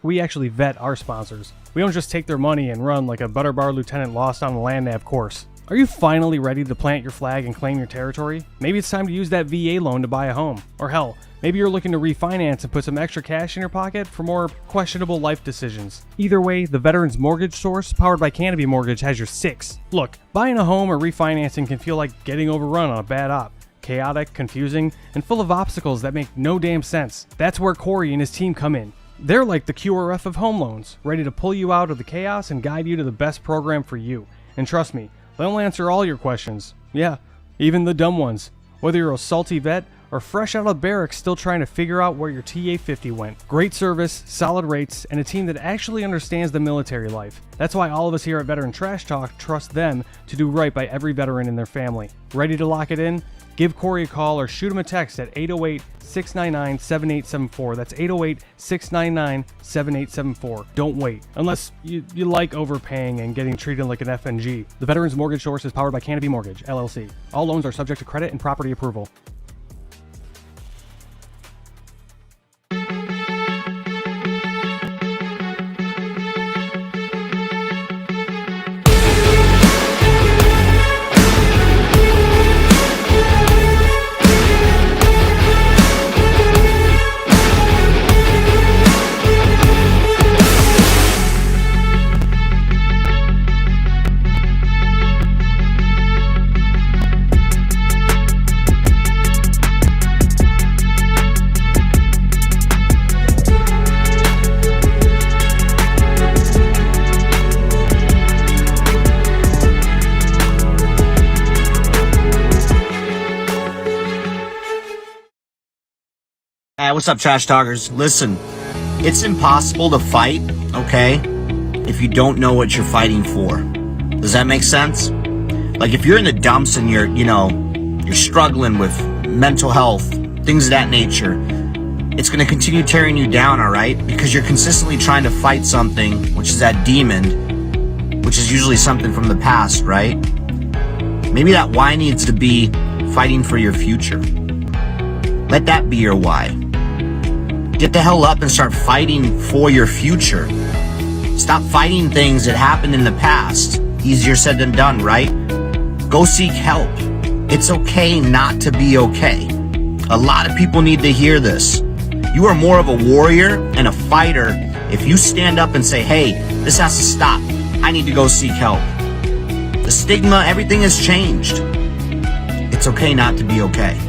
We actually vet our sponsors. We don't just take their money and run like a butter bar lieutenant lost on the land nav course. Are you finally ready to plant your flag and claim your territory? Maybe it's time to use that VA loan to buy a home. Or hell, maybe you're looking to refinance and put some extra cash in your pocket for more questionable life decisions. Either way, the Veterans Mortgage Source, powered by Canopy Mortgage, has your six. Look, buying a home or refinancing can feel like getting overrun on a bad op. Chaotic, confusing, and full of obstacles that make no damn sense. That's where Corey and his team come in. They're like the QRF of home loans, ready to pull you out of the chaos and guide you to the best program for you. And trust me, they'll answer all your questions. Yeah, even the dumb ones. Whether you're a salty vet or fresh out of barracks still trying to figure out where your TA-50 went. Great service, solid rates, and a team that actually understands the military life. That's why all of us here at Veteran Trash Talk trust them to do right by every veteran and their family. Ready to lock it in? Give Corey a call or shoot him a text at 808-699-7874. That's 808-699-7874. Don't wait. Unless you like overpaying and getting treated like an FNG. The Veterans Mortgage Source is powered by Canopy Mortgage, LLC. All loans are subject to credit and property approval. What's up, Trash Talkers? Listen, it's impossible to fight, okay, if you don't know what you're fighting for. Does that make sense? Like, if you're in the dumps and you're struggling with mental health, things of that nature, it's going to continue tearing you down, all right? Because you're consistently trying to fight something, which is that demon, which is usually something from the past, right? Maybe that why needs to be fighting for your future. Let that be your why. Get the hell up and start fighting for your future. Stop fighting things that happened in the past. Easier said than done, right? Go seek help. It's okay not to be okay. A lot of people need to hear this. You are more of a warrior and a fighter if you stand up and say, hey, this has to stop. I need to go seek help. The stigma, everything has changed. It's okay not to be okay.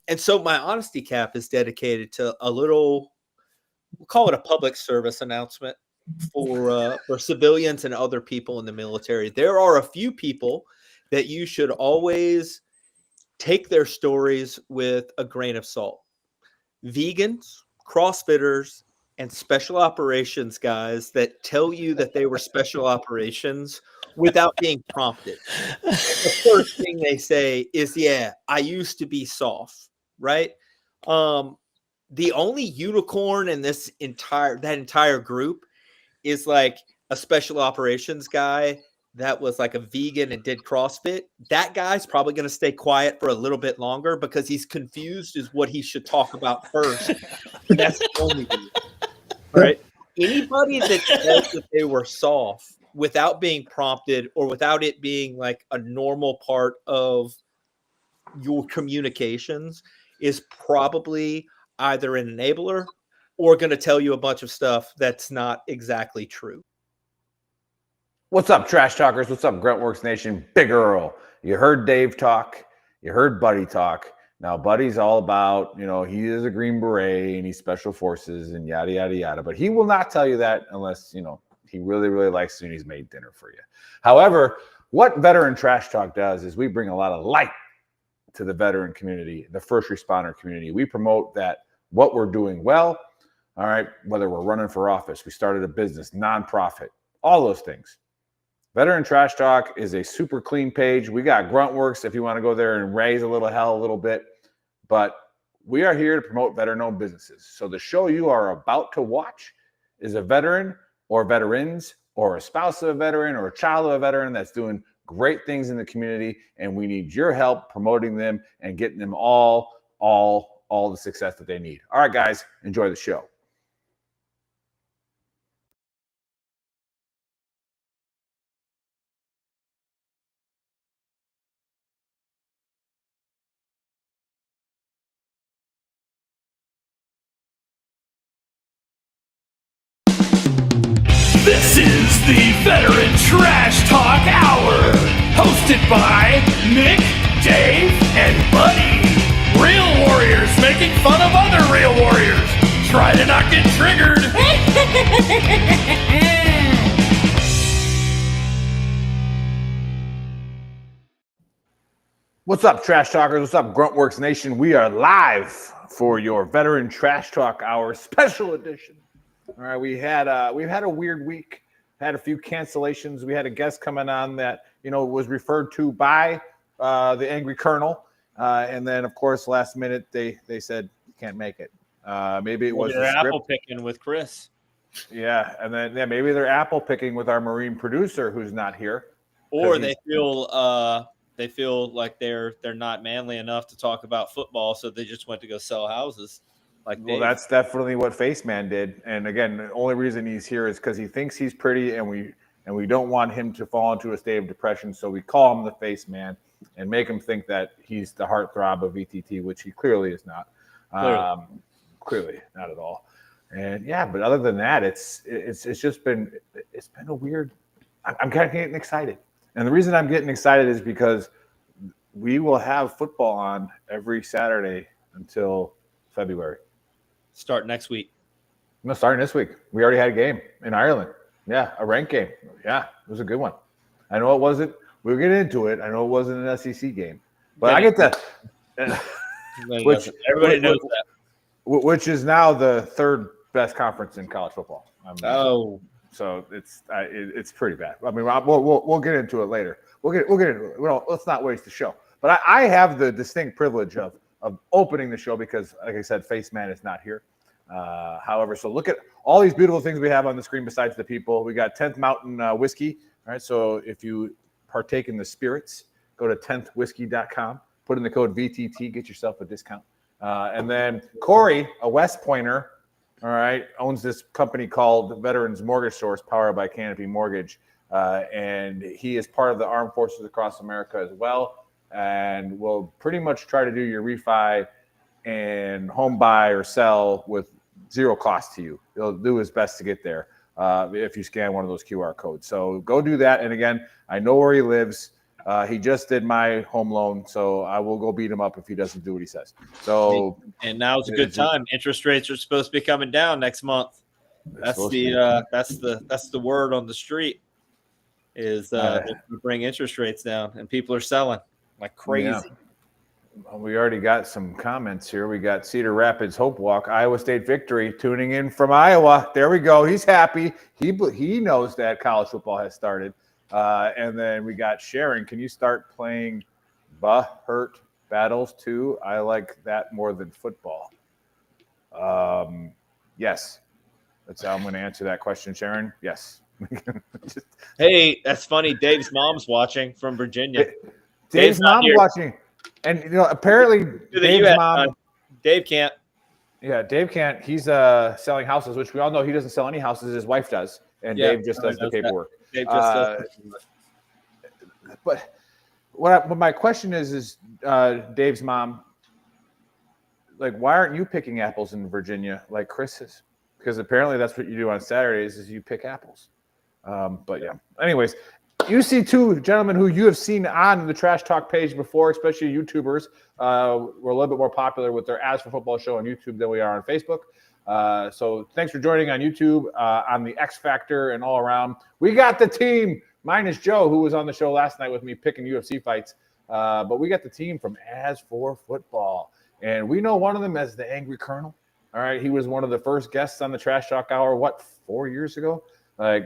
And so my honesty cap is dedicated to a little, we'll call it a public service announcement for civilians and other people in the military. There are a few people that you should always take their stories with a grain of salt. Vegans, CrossFitters, and special operations guys that tell you that they were special operations without being prompted. The first thing they say is, yeah, I used to be soft. Right. The only unicorn in that entire group is like a special operations guy that was like a vegan and did CrossFit. That guy's probably going to stay quiet for a little bit longer because he's confused as what he should talk about first. And that's the only reason. Right. Anybody that says that they were soft without being prompted or without it being like a normal part of your communications is probably either an enabler or going to tell you a bunch of stuff that's not exactly true. What's up, Trash Talkers? What's up, Gruntworks Nation? Big Earl. You heard Dave talk. You heard Buddy talk. Now, Buddy's all about, he is a Green Beret and he's Special Forces and yada, yada, yada. But he will not tell you that unless, he really, really likes you and he's made dinner for you. However, what Veteran Trash Talk does is we bring a lot of light to the veteran community, the first responder community. We promote that what we're doing well, all right, whether we're running for office, we started a business, nonprofit, all those things. Veteran Trash Talk is a super clean page. We got Gruntworks if you want to go there and raise a little hell a little bit, but we are here to promote veteran-owned businesses. So the show you are about to watch is a veteran or veterans or a spouse of a veteran or a child of a veteran that's doing great things in the community, and we need your help promoting them and getting them all the success that they need. All right, guys, enjoy the show. This is the Veteran Trash Talk Hour, hosted by Nick, Dave, and Buddy. Real warriors making fun of other real warriors. Try to not get triggered. What's up, Trash Talkers? What's up, Gruntworks Nation? We are live for your Veteran Trash Talk Hour special edition. All right, we've had a weird week. Had a few cancellations. We had a guest coming on that was referred to by the Angry Colonel, and then of course last minute they said you can't make it. Maybe it was they're the script. apple picking with Chris. Yeah, and then maybe they're apple picking with our Marine producer who's not here, or they feel like they're not manly enough to talk about football, so they just went to go sell houses. Well, that's definitely what Face Man did. And again, the only reason he's here is because he thinks he's pretty, and we don't want him to fall into a state of depression. So we call him the Face Man and make him think that he's the heartthrob of VTT, which he clearly is not. Clearly not at all. And yeah, but other than that, it's just been a weird. I'm kind of getting excited, and the reason I'm getting excited is because we will have football on every Saturday until February. Start next week. No, starting this week. We already had a game in Ireland. Yeah, a ranked game. Yeah, it was a good one. I know it wasn't. We'll get into it. I know it wasn't an SEC game, but I get that. Everybody knows that. Which is now the third best conference in college football. So it's pretty bad. I mean, we'll get into it later. We'll get into it. Well, let's not waste the show. But I have the distinct privilege of opening the show because, like I said, Face Man is not here. However, so look at all these beautiful things we have on the screen besides the people. We got 10th Mountain Whiskey. All right, so if you partake in the spirits, go to 10thwhiskey.com, put in the code VTT, get yourself a discount. And then Corey, a West Pointer, all right, owns this company called Veterans Mortgage Source, powered by Canopy Mortgage. And he is part of the Armed Forces across America as well. And will pretty much try to do your refi and home buy or sell with zero cost to you. He'll do his best to get there if you scan one of those QR codes. So go do that. And again, I know where he lives. He just did my home loan, so I will go beat him up if he doesn't do what he says. So, and now's a good time. Interest rates are supposed to be coming down next month. That's the word on the street is to bring interest rates down, and people are selling like crazy. Yeah. We already got some comments here. We got Cedar Rapids Hope Walk, Iowa State victory, tuning in from Iowa. There we go. He's happy. He knows that college football has started. And then we got Sharon. Can you start playing Hurt Battles too? I like that more than football. Yes. That's how I'm going to answer that question, Sharon. Yes. Hey, that's funny. Dave's mom's watching from Virginia. Dave's mom watching. And, apparently Dave's mom. Dave can't. Yeah, Dave can't. He's selling houses, which we all know he doesn't sell any houses. His wife does. And Dave just does the paperwork. Dave just does but what my question is Dave's mom, like, why aren't you picking apples in Virginia like Chris is? Because apparently that's what you do on Saturdays is you pick apples. But yeah. Anyways, you see two gentlemen who you have seen on the Trash Talk page before, especially YouTubers. We're a little bit more popular with their As for Football show on YouTube than we are on Facebook. So thanks for joining on YouTube, on the X Factor and all around. We got the team, minus Joe, who was on the show last night with me picking UFC fights. But we got the team from As for Football. And we know one of them as the Angry Colonel. All right. He was one of the first guests on the Trash Talk Hour, 4 years ago?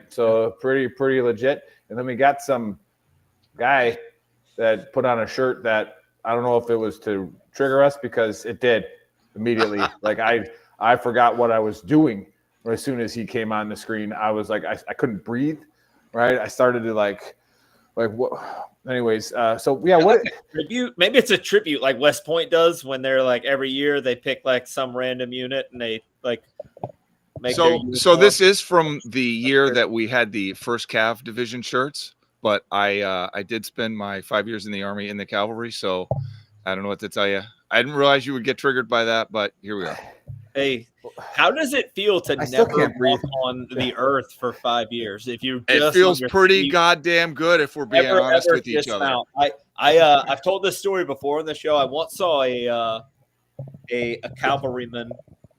So pretty legit. And then we got some guy that put on a shirt that I don't know if it was to trigger us because it did immediately. Like I forgot what I was doing as soon as he came on the screen. I was like, I couldn't breathe. Right. I started to like what? Anyways. So yeah, what tribute? Maybe it's a tribute like West Point does when they're like every year they pick like some random unit and they like make so this is from the year that we had the first Cav division shirts, but I did spend my 5 years in the Army in the cavalry, so I don't know what to tell you. I didn't realize you would get triggered by that, but here we are. Hey, How does it feel to I still never can't breathe. walk on the earth for 5 years? If you It just feels on your pretty feet, goddamn good if we're being honest with each other. dismount. I've told this story before on the show. I once saw a cavalryman.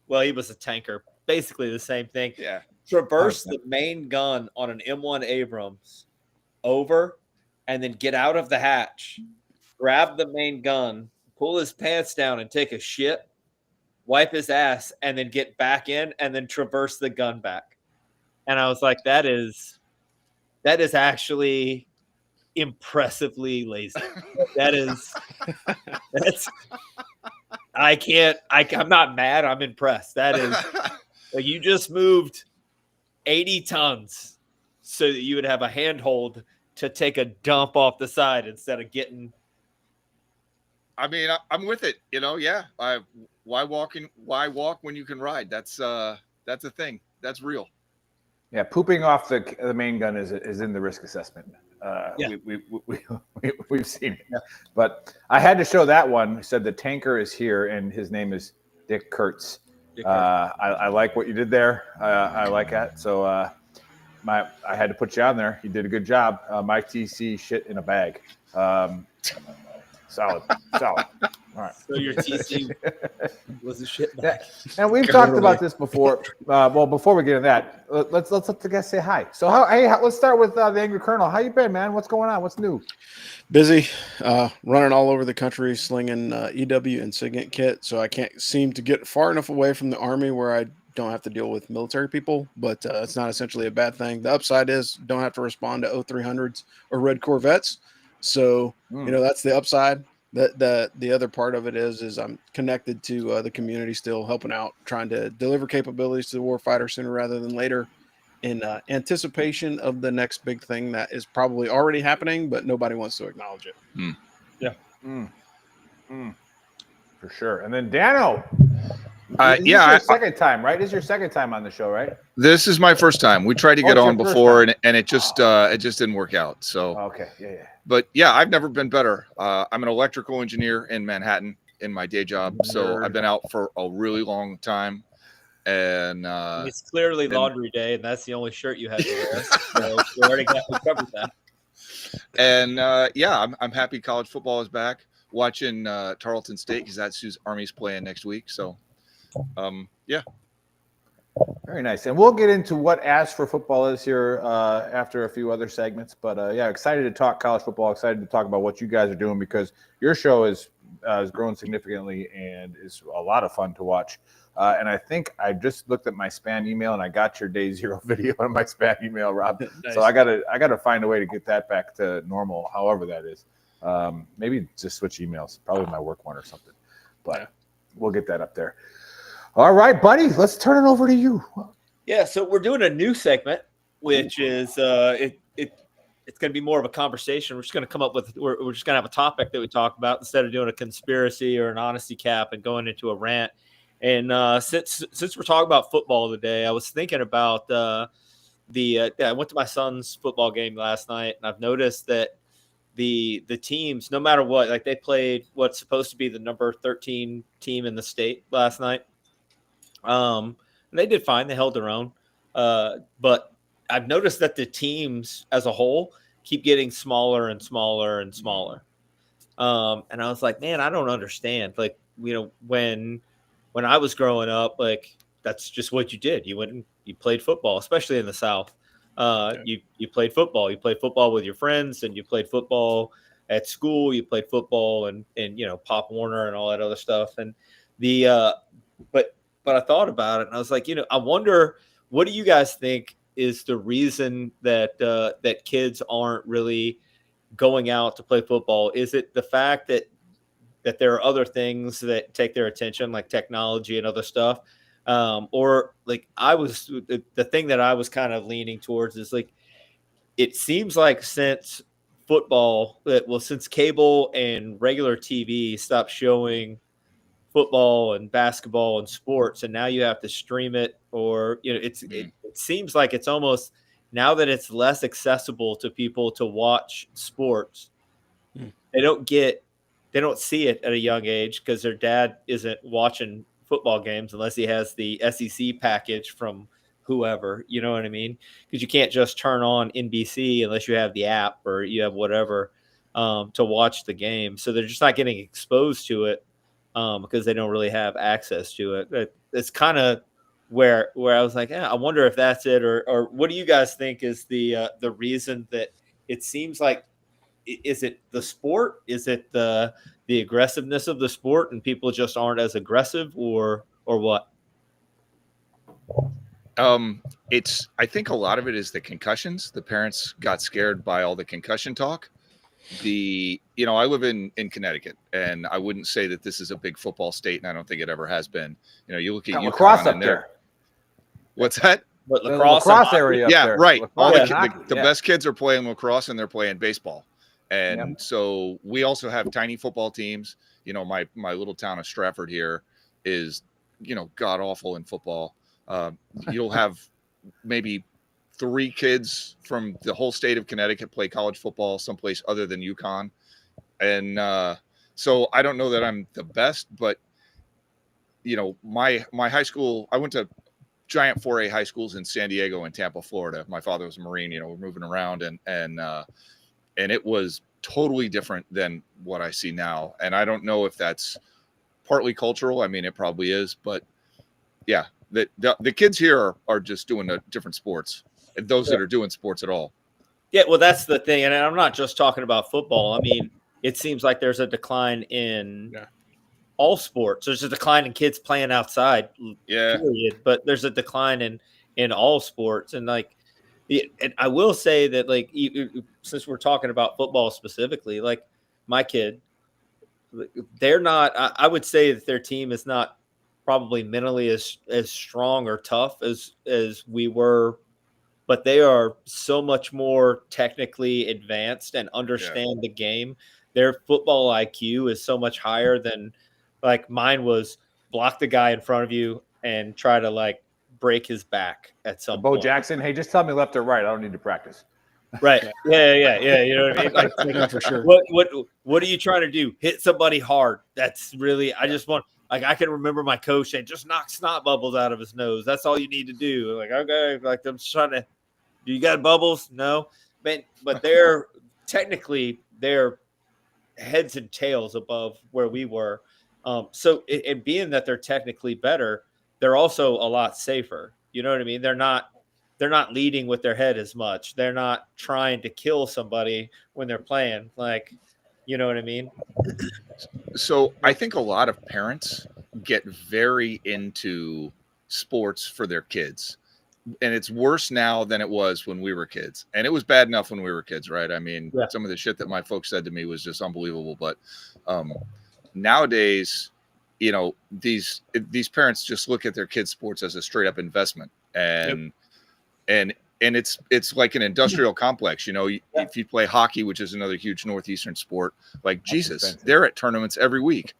Well, he was a tanker, basically the same thing. Yeah. Traverse the main gun on an M1 Abrams over, and then get out of the hatch, grab the main gun, pull his pants down, and take a shit, wipe his ass, and then get back in, and then traverse the gun back. And I was like, that is actually impressively lazy. That's I'm not mad. I'm impressed. That is like you just moved 80 tons so that you would have a handhold to take a dump off the side instead of getting. I mean, I'm with it. Yeah. Why walk when you can ride? That's a thing. That's real. Yeah, pooping off the main gun is in the risk assessment. Yeah. We've seen it. Yeah. But I had to show that one. He said the tanker is here, and his name is Dick Kurtz. I like what you did there. I like that. So I had to put you on there. You did a good job. My TC shit in a bag. Solid. All right. So your TC was a shit bag. And we've talked about this before. Before we get into that, let's let the guests say hi. So let's start with the Angry Colonel. How you been, man? What's going on? What's new? Busy, running all over the country, slinging EW and SIGINT kit. So I can't seem to get far enough away from the Army where I don't have to deal with military people, but it's not essentially a bad thing. The upside is don't have to respond to 0300s or red Corvettes. So, that's the upside. The other part of it is I'm connected to the community still, helping out, trying to deliver capabilities to the warfighter sooner rather than later in anticipation of the next big thing that is probably already happening, but nobody wants to acknowledge it. Yeah. For sure. And then Dano. Second time, right? This is your second time on the show, right? This is my first time. We tried to get on before, and it just didn't work out. So okay, yeah. But yeah, I've never been better. I'm an electrical engineer in Manhattan in my day job, so I've been out for a really long time. And it's clearly laundry day, and that's the only shirt you had to wear. So we already covered that. And I'm happy college football is back. Watching Tarleton State because that's whose Army's playing next week. So, yeah. Very nice. And we'll get into what As for Football is here after a few other segments. But, excited to talk college football, excited to talk about what you guys are doing because your show has grown significantly and is a lot of fun to watch. And I think I just looked at my spam email and I got your day zero video on my spam email, Rob. Nice. So I gotta find a way to get that back to normal, however that is. Maybe just switch emails, probably my work one or something, but we'll get that up there. All right, buddy, let's turn it over to you. Yeah, so we're doing a new segment, which is it's going to be more of a conversation. We're just going to come up with we're just going to have a topic that we talk about instead of doing a conspiracy or an honesty cap and going into a rant. And since we're talking about football today, I was thinking about I went to my son's football game last night, and I've noticed that the teams, no matter what, like they played what's supposed to be the number 13 team in the state last night. They did fine. They held their own. But I've noticed that the teams as a whole keep getting smaller and smaller and smaller. And I was like, man, I don't understand. Like, when I was growing up, like that's just what you did. You went and you played football, especially in the South. You played football. You played football with your friends, and you played football at school. You played football and Pop Warner and all that other stuff. And but I thought about it, and I was like, I wonder, what do you guys think is the reason that that kids aren't really going out to play football? Is it the fact that there are other things that take their attention, like technology and other stuff? Or like the thing that I was kind of leaning towards is like, it seems like since cable and regular TV stopped showing football and basketball and sports, and now you have to stream it, or it seems like it's almost, now that it's less accessible to people to watch sports, they don't see it at a young age because their dad isn't watching football games unless he has the SEC package from whoever, you know what I mean? Because you can't just turn on NBC unless you have the app or you have whatever to watch the game. So they're just not getting exposed to it because they don't really have access to it. It's kind of where I was like, I wonder if that's it, or what do you guys think is the reason that it seems like? Is it the sport? Is it the aggressiveness of the sport, and people just aren't as aggressive, or what? I think a lot of it is the concussions. The parents got scared by all the concussion talk. I live in Connecticut, and I wouldn't say that this is a big football state, and I don't think it ever has been. You look at lacrosse UConn up and there. What's that? But The lacrosse area up there. Right. All Lacrosse the and best kids are playing lacrosse and they're playing baseball. And Yep. so we also have tiny football teams. My little town of Stratford here is, god awful in football. You'll have maybe 3 kids from the whole state of Connecticut play college football someplace other than UConn. And so I don't know that I'm the best, but my high school, I went to giant 4A high schools in San Diego and Tampa, Florida. My father was a Marine, we're moving around and it was totally different than what I see now. And I don't know if that's partly cultural. I mean, it probably is, but yeah, the kids here are just doing different sports, and those that are doing sports at all. Yeah, well, that's the thing. And I'm not just talking about football. I mean, it seems like there's a decline in all sports. There's a decline in kids playing outside, period, but there's a decline in all sports. And and I will say that, since we're talking about football specifically, my kid, they're not. I would say that their team is not probably mentally as strong or tough as we were, but they are so much more technically advanced and understand the game. Their football IQ is so much higher than mine was. Block the guy in front of you and try to break his back at some Bo point. Jackson, hey, just tell me left or right. I don't need to practice. Right. Yeah. You know what I mean? For sure. What are you trying to do? Hit somebody hard. That's really, I just want, I can remember my coach saying, just knock snot bubbles out of his nose. That's all you need to do. Okay. I'm just trying to, do you got bubbles? No. But they're technically, they're heads and tails above where we were. So and being that they're technically better, they're also a lot safer. You know what I mean? They're not leading with their head as much. They're not trying to kill somebody when they're playing. You know what I mean? So I think a lot of parents get very into sports for their kids. And it's worse now than it was when we were kids. And it was bad enough when we were kids, right? I mean, some of the shit that my folks said to me was just unbelievable. But nowadays, these parents just look at their kids' sports as a straight up investment. And it's like an industrial complex. If you play hockey, which is another huge Northeastern sport, Jesus, they're at tournaments every week.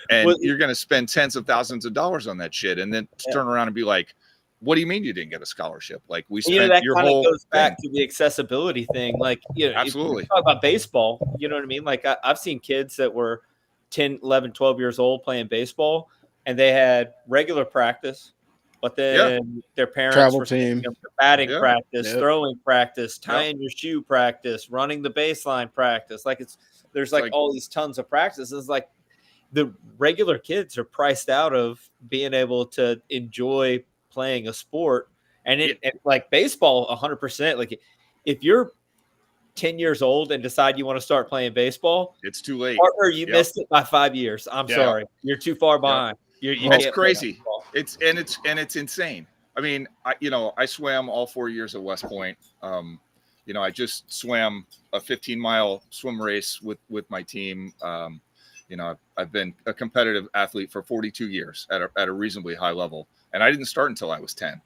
And you're going to spend tens of thousands of dollars on that shit. And then turn around and be like, what do you mean you didn't get a scholarship? We spent that your kind whole of goes back thing. to the accessibility thing. Absolutely. If you talk about baseball, you know what I mean? I've seen kids that were 10, 11, 12 years old playing baseball, and they had regular practice, but then their parents Travel were team, batting practice, throwing practice, tying your shoe practice, running the baseline practice. There's all these tons of practices. The regular kids are priced out of being able to enjoy playing a sport. And baseball, 100%. If you're 10 years old and decide you want to start playing baseball, it's too late. Partner, you missed it by 5 years. I'm sorry. You're too far behind. It's crazy. It's insane. I mean, I swam all 4 years at West Point. I just swam a 15-mile swim race with my team. I've been a competitive athlete for 42 years at a reasonably high level. And I didn't start until I was 10.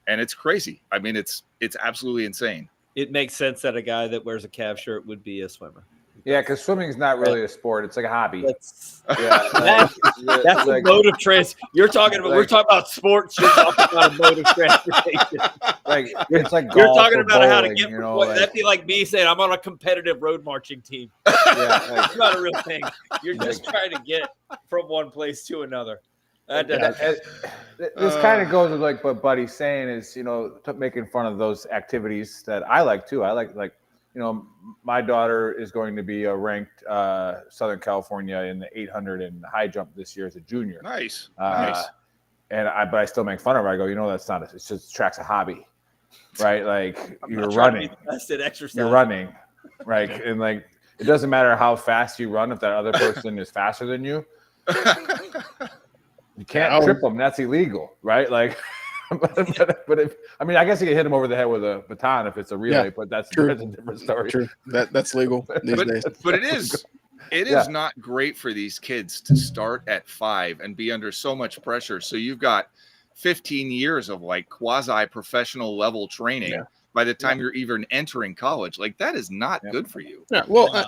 And it's crazy. I mean, it's absolutely insane. It makes sense that a guy that wears a Cavs shirt would be a swimmer. Yeah, because swimming is not really a sport; it's like a hobby. That's a mode of trans. You're talking about. We're talking about sports. You're talking about a mode of transportation. It's like golf. You're talking about bowling, how to get. That'd be like me saying I'm on a competitive road marching team. It's not a real thing. You're just trying to get from one place to another. This kind of goes with like what Buddy's saying is, making fun of those activities that I like too. I like, my daughter is going to be a ranked Southern California in the 800 and high jump this year as a junior. Nice. But I still make fun of her. I go, that's not, it's just track's a hobby, right? Like you're running, you're running, right? And like, it doesn't matter how fast you run. If that other person is faster than you, you can't trip them. That's illegal, right? Like, but if, I guess you can hit him over the head with a baton if it's a relay, but that's a different story. True. That's legal these days. But it is not great for these kids to start at 5 and be under so much pressure. So you've got 15 years of like quasi-professional level training by the time you're even entering college. Like that is not good for you. Yeah. Well,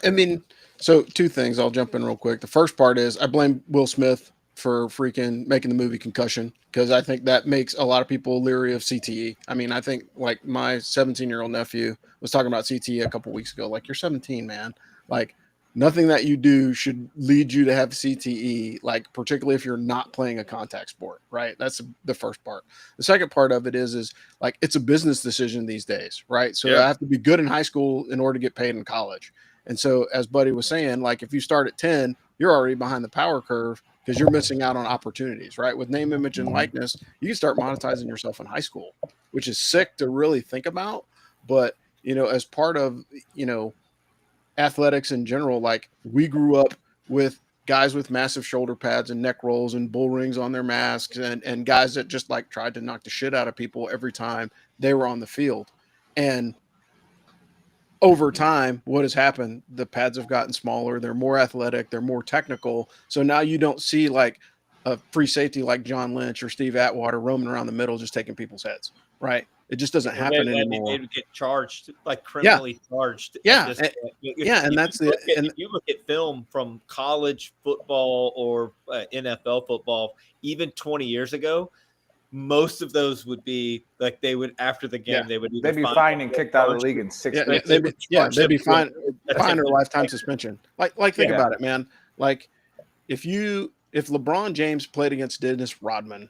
so two things. I'll jump in real quick. The first part is I blame Will Smith for freaking making the movie Concussion, because I think that makes a lot of people leery of CTE. I think like my 17-year-old nephew was talking about CTE a couple weeks ago. Like, you're 17, man. Like, nothing that you do should lead you to have CTE, like particularly if you're not playing a contact sport, right? That's the first part. The second part of it is like, it's a business decision these days, right? So I have to be good in high school in order to get paid in college. And so as Buddy was saying, like if you start at 10, you're already behind the power curve because you're missing out on opportunities, right? With name, image, and likeness, you can start monetizing yourself in high school, which is sick to really think about. But, as part of, athletics in general, like we grew up with guys with massive shoulder pads and neck rolls and bull rings on their masks and guys that just like tried to knock the shit out of people every time they were on the field. And over time, what has happened? The pads have gotten smaller. They're more athletic. They're more technical. So now you don't see like a free safety like John Lynch or Steve Atwater roaming around the middle just taking people's heads, right? It just doesn't happen anymore. They would get charged, like criminally charged. And that's it. And if you look at film from college football or NFL football, even 20 years ago, most of those would be like they would after the game they'd be fined and kicked out of the league in 6 months. They'd be fined or lifetime suspension. Like think about it, man. Like if LeBron James played against Dennis Rodman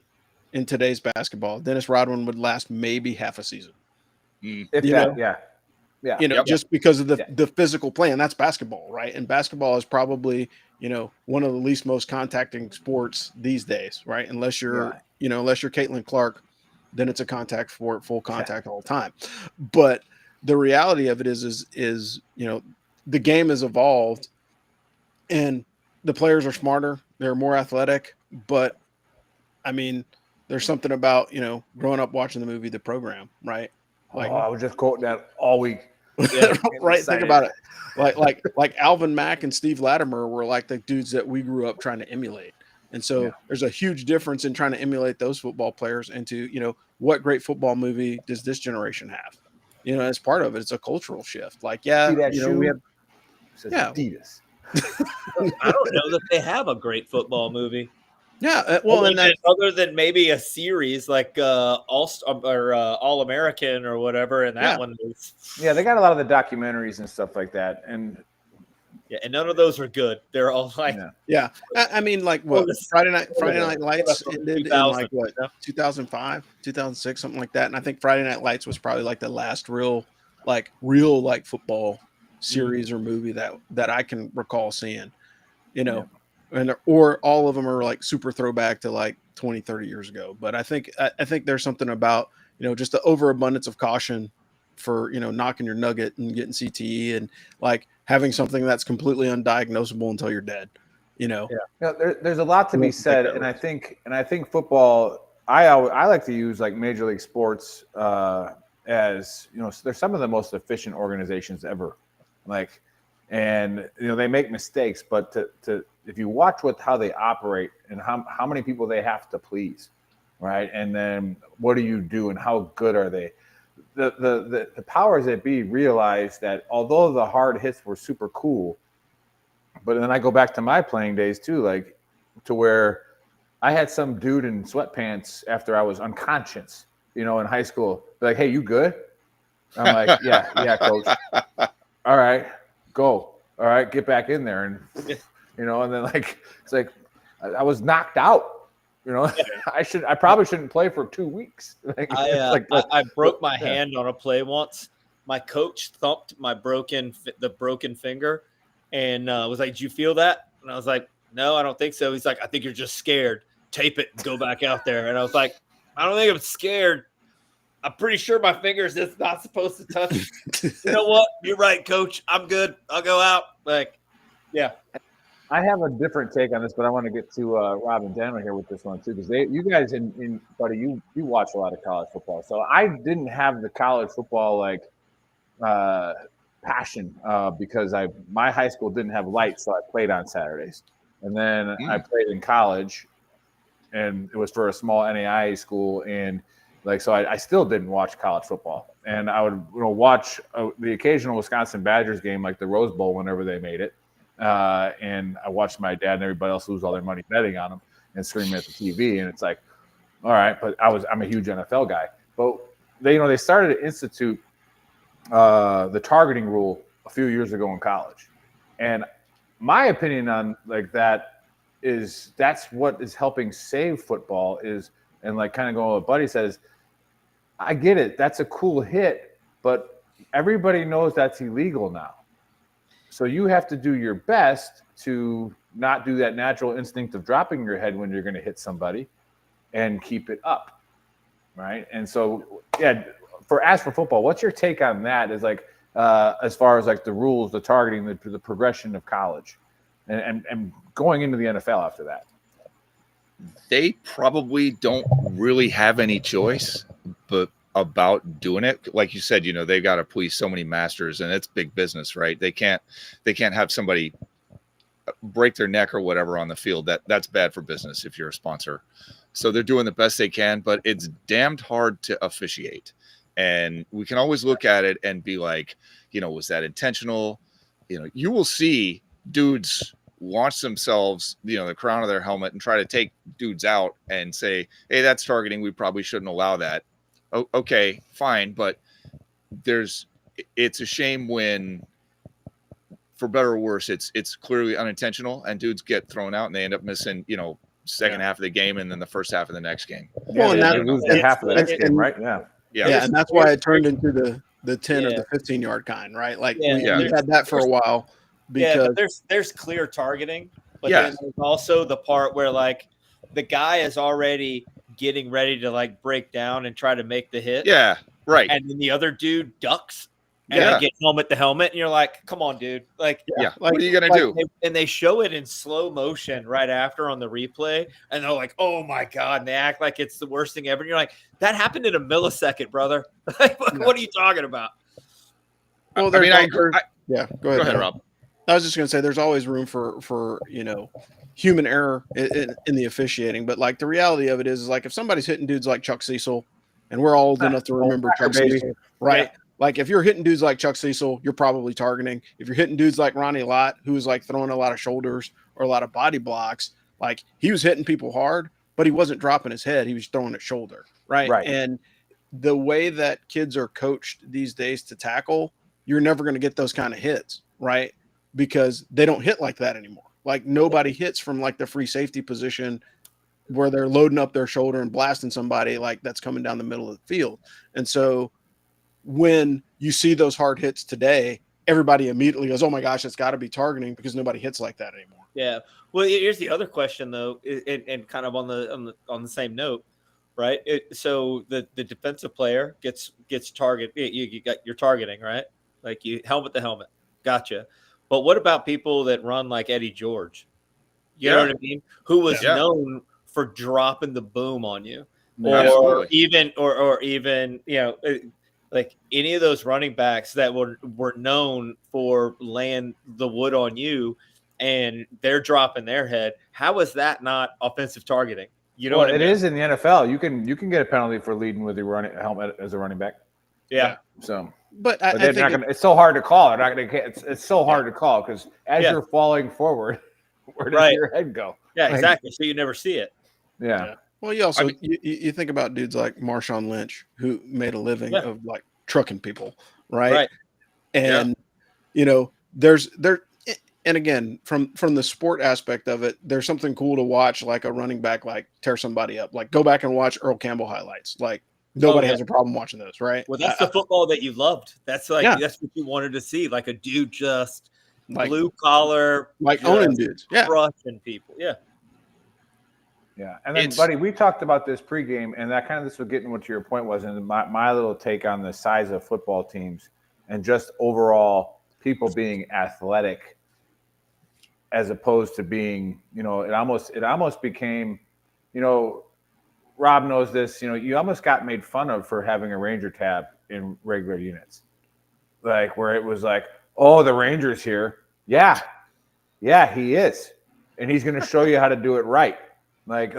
in today's basketball, Dennis Rodman would last maybe half a season. Just because of the physical play, and that's basketball, right? And basketball is probably, one of the least most contacting sports these days, right? Unless you're Caitlin Clark, then it's a contact sport, full contact all the time. But the reality of it is the game has evolved and the players are smarter, they're more athletic, but there's something about, growing up watching the movie The Program, right? Like, I was just quoting that all week. Right. Think about it. Like Alvin Mack and Steve Latimer were like the dudes that we grew up trying to emulate. And so there's a huge difference in trying to emulate those football players into, what great football movie does this generation have? As part of it, it's a cultural shift. Like, we have Adidas. I don't know that they have a great football movie. Yeah, well, and that other than maybe a series like All American or whatever, and that one is they got a lot of the documentaries and stuff like that, and none of those are good. They're all like like what Friday Night Lights ended in like what 2005, 2006, something like that, and I think Friday Night Lights was probably like the last real football series or movie that I can recall seeing, or all of them are like super throwback to like 20, 30 years ago. But I think there's something about, just the overabundance of caution for, knocking your nugget and getting CTE and like having something that's completely undiagnosable until you're dead, there's a lot to be said. And I think football, I like to use like Major League Sports as, they're some of the most efficient organizations ever. Like, and they make mistakes, but to if you watch how they operate and how many people they have to please, right? And then what do you do and how good are they? The powers that be realize that although the hard hits were super cool, but then I go back to my playing days too, like to where I had some dude in sweatpants after I was unconscious, in high school, like, "Hey, you good?" I'm like, yeah, coach. All right, go. All right, get back in there. And, and then like, it's like I was knocked out, You know, I probably shouldn't play for 2 weeks. I broke my hand on a play once. My coach thumped the broken finger, and was like, "Did you feel that?" And I was like, "No, I don't think so." He's like, "I think you're just scared. Tape it and go back out there." And I was like, "I don't think I'm scared. I'm pretty sure my fingers is not supposed to touch." You know what? You're right, coach. I'm good. I'll go out. Like, yeah. I have a different take on this, but I want to get to Rob and Daniel here with this one too, because you guys, buddy, you watch a lot of college football. So I didn't have the college football passion because my high school didn't have lights, so I played on Saturdays, and then I played in college, and it was for a small NAIA school, and so I still didn't watch college football, and I would watch the occasional Wisconsin Badgers game, like the Rose Bowl, whenever they made it. And I watched my dad and everybody else lose all their money betting on them and screaming at the TV. And it's like, all right, but I'm a huge NFL guy. But they started to institute the targeting rule a few years ago in college. And my opinion on that is that's what is helping save football and kind of going what Buddy says, I get it. That's a cool hit, but everybody knows that's illegal now. So you have to do your best to not do that natural instinct of dropping your head when you're going to hit somebody and keep it up, right? And so, as for football, what's your take on that as far as the rules, the targeting, the progression of college and going into the NFL after that? They probably don't really have any choice but about doing it. Like you said, they've got to please so many masters, and it's big business, right? They can't have somebody break their neck or whatever on the field. That's bad for business if you're a sponsor. So they're doing the best they can, but it's damned hard to officiate. And we can always look at it and be like, was that intentional? You will see dudes launch themselves, the crown of their helmet and try to take dudes out and say, hey, that's targeting. We probably shouldn't allow that. Okay, fine. But it's a shame when, for better or worse, it's clearly unintentional and dudes get thrown out and they end up missing, second half of the game and then the first half of the next game. Well, and they lose half of the next game, right? Yeah, and that's why it turned into the 10 or the 15-yard kind, right? We had that for a while. Because but there's clear targeting, but then there's also the part where the guy is already getting ready to break down and try to make the hit. Yeah, right. And then the other dude ducks and they get helmet to helmet, and you're like, come on, dude. What are you gonna do? And they show it in slow motion right after on the replay, and they're like, oh my God, and they act like it's the worst thing ever. And you're like, that happened in a millisecond, brother. What are you talking about? Well, go ahead, Rob. I was just going to say there's always room for human error in the officiating, but the reality of it is if somebody's hitting dudes like Chuck Cecil, and we're all old enough to remember Chuck Cecil, right? Yeah. If you're hitting dudes like Chuck Cecil, you're probably targeting. If you're hitting dudes like Ronnie Lott, who's throwing a lot of shoulders or a lot of body blocks, he was hitting people hard, but he wasn't dropping his head; he was throwing it shoulder, right? And the way that kids are coached these days to tackle, you're never going to get those kind of hits, right? Because they don't hit like that anymore. Nobody hits from the free safety position where they're loading up their shoulder and blasting somebody that's coming down the middle of the field. And so when you see those hard hits today, everybody immediately goes, oh my gosh, it's got to be targeting because nobody hits like that anymore. Yeah. Well, here's the other question though, and kind of on the same note, right? So the defensive player gets target. You got your targeting, right? You helmet to helmet. Gotcha. But what about people that run like Eddie George? You know what I mean? Who was known for dropping the boom on you, or even any of those running backs that were known for laying the wood on you, and they're dropping their head. How is that not offensive targeting? You know what I mean? It is in the NFL. You can get a penalty for leading with your helmet as a running back. Yeah. So. But I think it's so hard to call. It's so hard to call because as you're falling forward, where does your head go? Yeah, exactly. So you never see it. Yeah. Well, you also you think about dudes like Marshawn Lynch, who made a living of trucking people, right? And and again, from the sport aspect of it, there's something cool to watch, like a running back like tear somebody up. Like go back and watch Earl Campbell highlights. Like nobody has a problem watching those, right? Well, that's the football that you loved. That's like Yeah. that's what you wanted to see, like a dude just Like blue collar, like just owning dudes. Yeah. crushing people. Yeah. Yeah, and then, It's- buddy, we talked about this pregame, and that kind of this was getting what your point was, and my little take on the size of football teams and just overall people being athletic as opposed to being, it almost became, Rob knows this, you almost got made fun of for having a Ranger tab in regular units, like where it was like, oh, the Ranger's here, yeah, he is, and he's going to show you how to do it right. Like,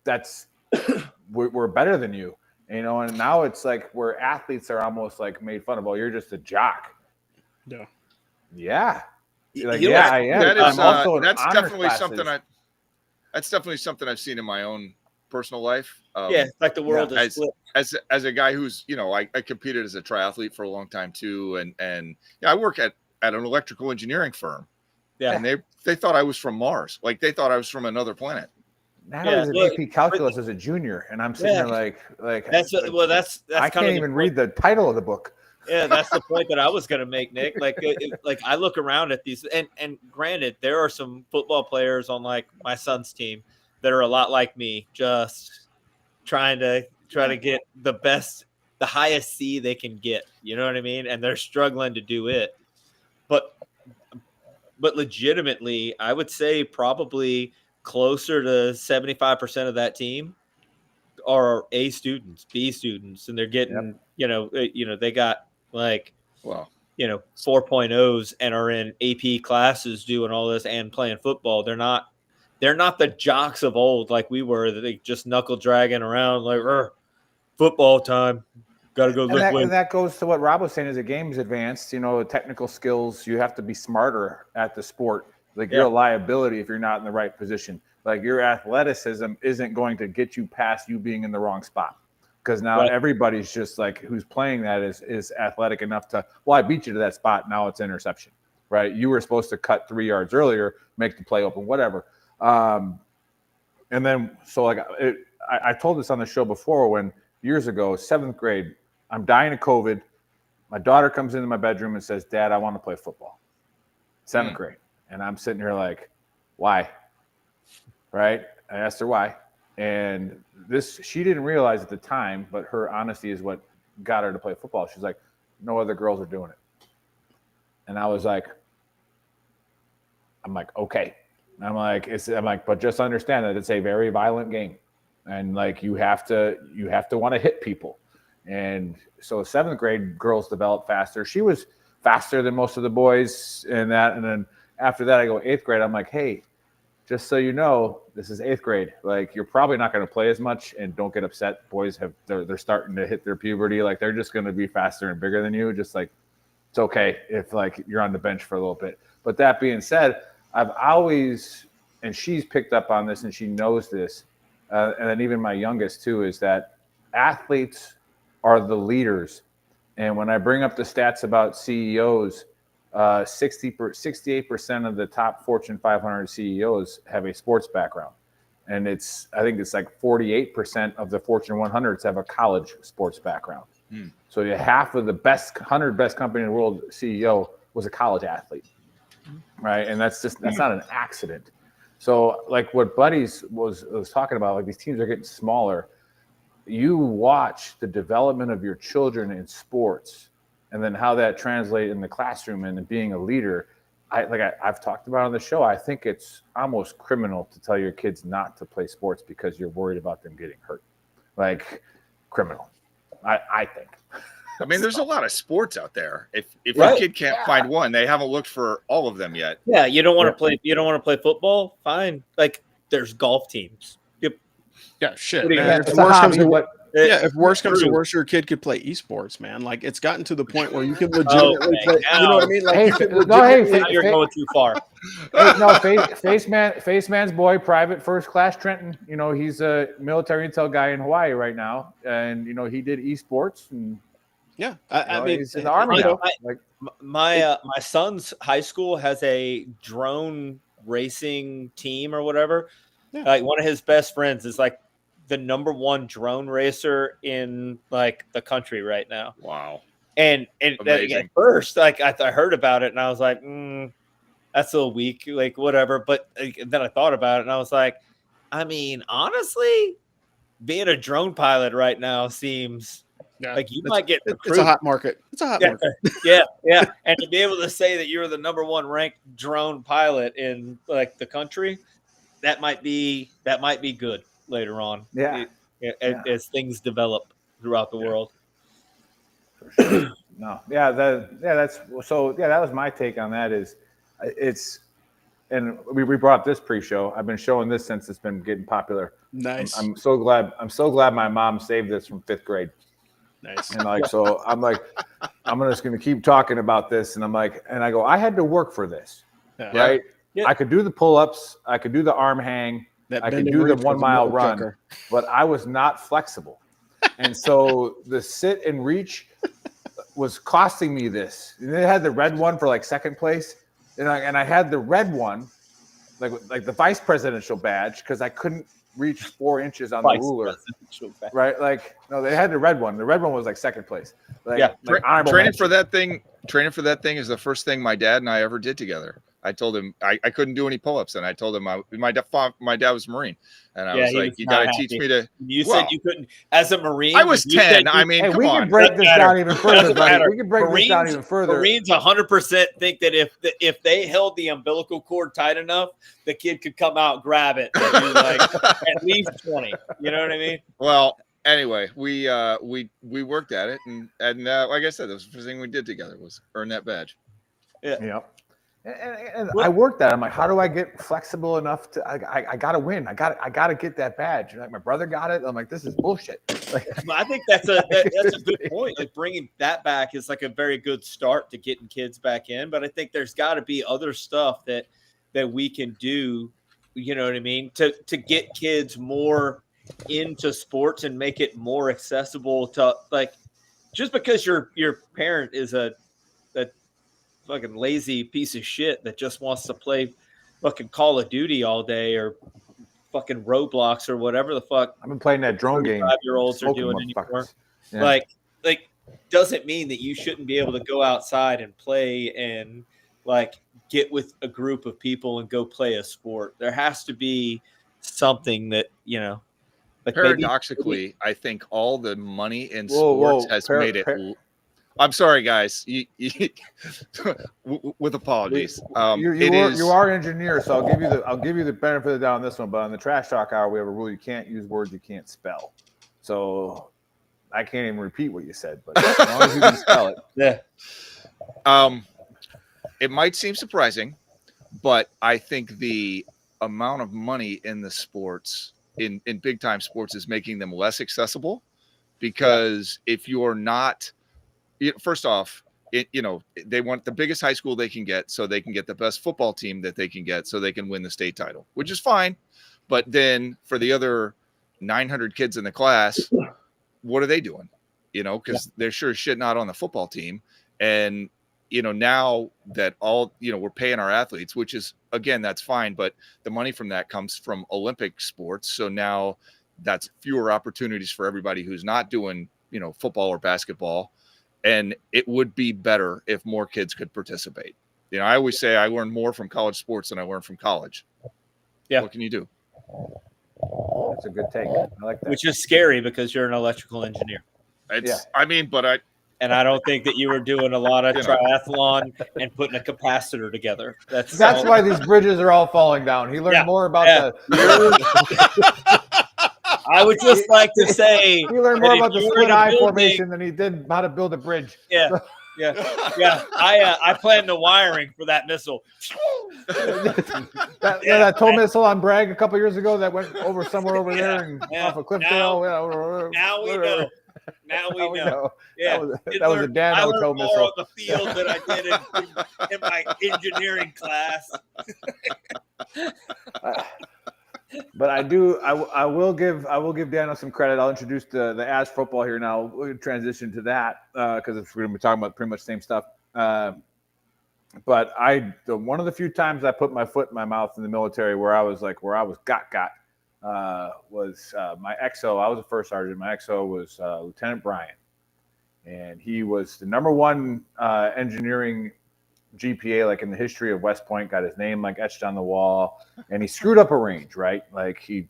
that's we're better than you, and now it's like where athletes are almost like made fun of. Oh, you're just a jock. Yeah. Like, I am. That is, I'm also in that's honors definitely classes. something I've seen in my own personal life. Yeah, it's like the world is split. As a guy who's, I competed as a triathlete for a long time too, and I work at an electrical engineering firm. Yeah, and they thought I was from Mars, like they thought I was from another planet. Now I was in AP Calculus as a junior, and I'm sitting there like that's I can't even read the title of the book. Yeah, that's the point that I was going to make, Nick. Like I look around at these, and granted, there are some football players on like my son's team that are a lot like me, just trying to get the highest C they can get. You know what I mean? And they're struggling to do it, but legitimately, I would say probably closer to 75% of that team are A students, B students, and they're getting, they got like, 4.0s and are in AP classes doing all this and playing football. They're not the jocks of old like we were, that they just knuckle dragging around like football time. Got to go lift weights. And that goes to what Rob was saying. As the game's advanced, technical skills, you have to be smarter at the sport. Like you're a liability if you're not in the right position. Like your athleticism isn't going to get you past you being in the wrong spot. Because now everybody's just like who's playing that is athletic enough to, well, I beat you to that spot. Now it's interception, right? You were supposed to cut 3 yards earlier, make the play open, whatever. And then, so like I told this on the show before when years ago, 7th grade, I'm dying of COVID. My daughter comes into my bedroom and says, Dad, I want to play football. 7th grade. And I'm sitting here like, why? Right? I asked her why. And she didn't realize at the time, but her honesty is what got her to play football. She's like, no other girls are doing it. And I was like, okay. And I'm like, but just understand that it's a very violent game. And like, you have to want to hit people. And so 7th grade girls develop faster. She was faster than most of the boys and that. And then after that, I go 8th grade. I'm like, hey, just so you know, this is 8th grade. Like, you're probably not going to play as much, and don't get upset. Boys they're starting to hit their puberty. Like, they're just going to be faster and bigger than you. Just like, it's okay if like you're on the bench for a little bit. But that being said, I've always, and she's picked up on this and she knows this, and then even my youngest too, is that athletes are the leaders. And when I bring up the stats about CEOs, 68% of the top Fortune 500 CEOs have a sports background. And I think it's like 48% of the Fortune 100s have a college sports background. So half of the 100 best company in the world CEO was a college athlete, right? And that's not an accident. So like what Buddies was talking about, like these teams are getting smaller. You watch the development of your children in sports, and then how that translates in the classroom and being a leader. I've talked about on the show, I think it's almost criminal to tell your kids not to play sports because you're worried about them getting hurt. Like, criminal, I think. I mean, there's a lot of sports out there. If your kid can't find one, they haven't looked for all of them yet. Yeah, you don't want to play. You don't want to play football. Fine. Like, there's golf teams. Yep. Yeah, shit. Man, If worse comes to worse, your kid could play esports, man. Like, it's gotten to the point where you can legitimately play. You know what I mean? Like, you're going too far. Face Man's boy, Private First Class Trenton. He's a military intel guy in Hawaii right now, and he did esports and Yeah, I mean, he's in the Army now. Like, my son's high school has a drone racing team or whatever. Yeah. Like one of his best friends is like the #1 drone racer in like the country right now. Wow. And Amazing. at first, like I heard about it and I was like, that's a little weak, like whatever. But then I thought about it and I was like, I mean, honestly, being a drone pilot right now seems like you might get recruited. It's a hot market. It's a hot market. Yeah. And to be able to say that you're the #1 ranked drone pilot in like the country, that might be good later on. As things develop throughout the world. No, that was my take on that. And we brought up this pre-show. I've been showing this since it's been getting popular. Nice. I'm so glad my mom saved this from 5th grade. Nice. And like, so I'm like, I'm just going to keep talking about this. And I'm like, and I go, I had to work for this, right? Yeah. I could do the pull-ups. I could do the arm hang. I could do the 1 mile run, but I was not flexible. And so the sit and reach was costing me this. And they had the red one for like 2nd place. And I had the red one, like the vice presidential badge, because I couldn't reach 4 inches on the ruler. Right? Like, no, they had the red one. The red one was like 2nd place. Like, training for that thing is the first thing my dad and I ever did together. I told him I couldn't do any pull-ups, and I told him my dad was a Marine, and I was like, you got to teach me to. You said you couldn't as a Marine. I was 10. I mean, come we on. can break this down even further. We can break this down even further. Marines 100% think that if they held the umbilical cord tight enough, the kid could come out, grab it, and do like at least 20. You know what I mean? Well, anyway, we worked at it, and like I said, that was the first thing we did together was earn that badge. Yeah. And I worked that. I'm like, how do I get flexible enough to? I got to win. I got to get that badge. Like my brother got it. I'm like, this is bullshit. Like, I think that's a good point. Like bringing that back is like a very good start to getting kids back in. But I think there's got to be other stuff that we can do. You know what I mean? To get kids more into sports and make it more accessible to like. Just because your parent is a fucking lazy piece of shit that just wants to play fucking Call of Duty all day or fucking Roblox or whatever the fuck I've been playing that drone game 5-year-olds are doing anymore. Yeah. Like doesn't mean that you shouldn't be able to go outside and play and like get with a group of people and go play a sport. There has to be something that, you know, like paradoxically, I think all the money in sports has made it. I'm sorry, guys. With apologies. You are engineers, so I'll give you the benefit of the doubt on this one. But on the Trash Talk Hour, we have a rule: you can't use words you can't spell. So I can't even repeat what you said, but as long as you can spell it. Yeah. It might seem surprising, but I think the amount of money in the sports, in big time sports, is making them less accessible. Because if you're not, first off, they want the biggest high school they can get so they can get the best football team that they can get so they can win the state title, which is fine. But then for the other 900 kids in the class, what are they doing? Because they're sure as shit not on the football team. And, now that we're paying our athletes, which is, again, that's fine. But the money from that comes from Olympic sports. So now that's fewer opportunities for everybody who's not doing, football or basketball. And it would be better if more kids could participate. I always say I learned more from college sports than I learned from college. Yeah. What can you do? That's a good take. I like that. Which is scary because you're an electrical engineer. And I don't think that you were doing a lot of triathlon and putting a capacitor together. That's why these bridges are all falling down. He learned more about the. I would just like to say he learned more about the split eye formation than he did how to build a bridge. Yeah. I planned the wiring for that missile. that tow missile on Bragg a couple years ago that went over somewhere over there and off of Cliffdale. Now we know. Now we know. Yeah, that was a Dano tow missile. More on the field than I did in my engineering class. But I will give Daniel some credit. I'll introduce the As football here now. We'll transition to that because we're going to be talking about pretty much the same stuff. But one of the few times I put my foot in my mouth in the military where I was got was my XO. I was a first sergeant. My XO was Lieutenant Brian, and he was the number one engineering GPA like in the history of West Point. Got his name like etched on the wall, and he screwed up a range, right? Like he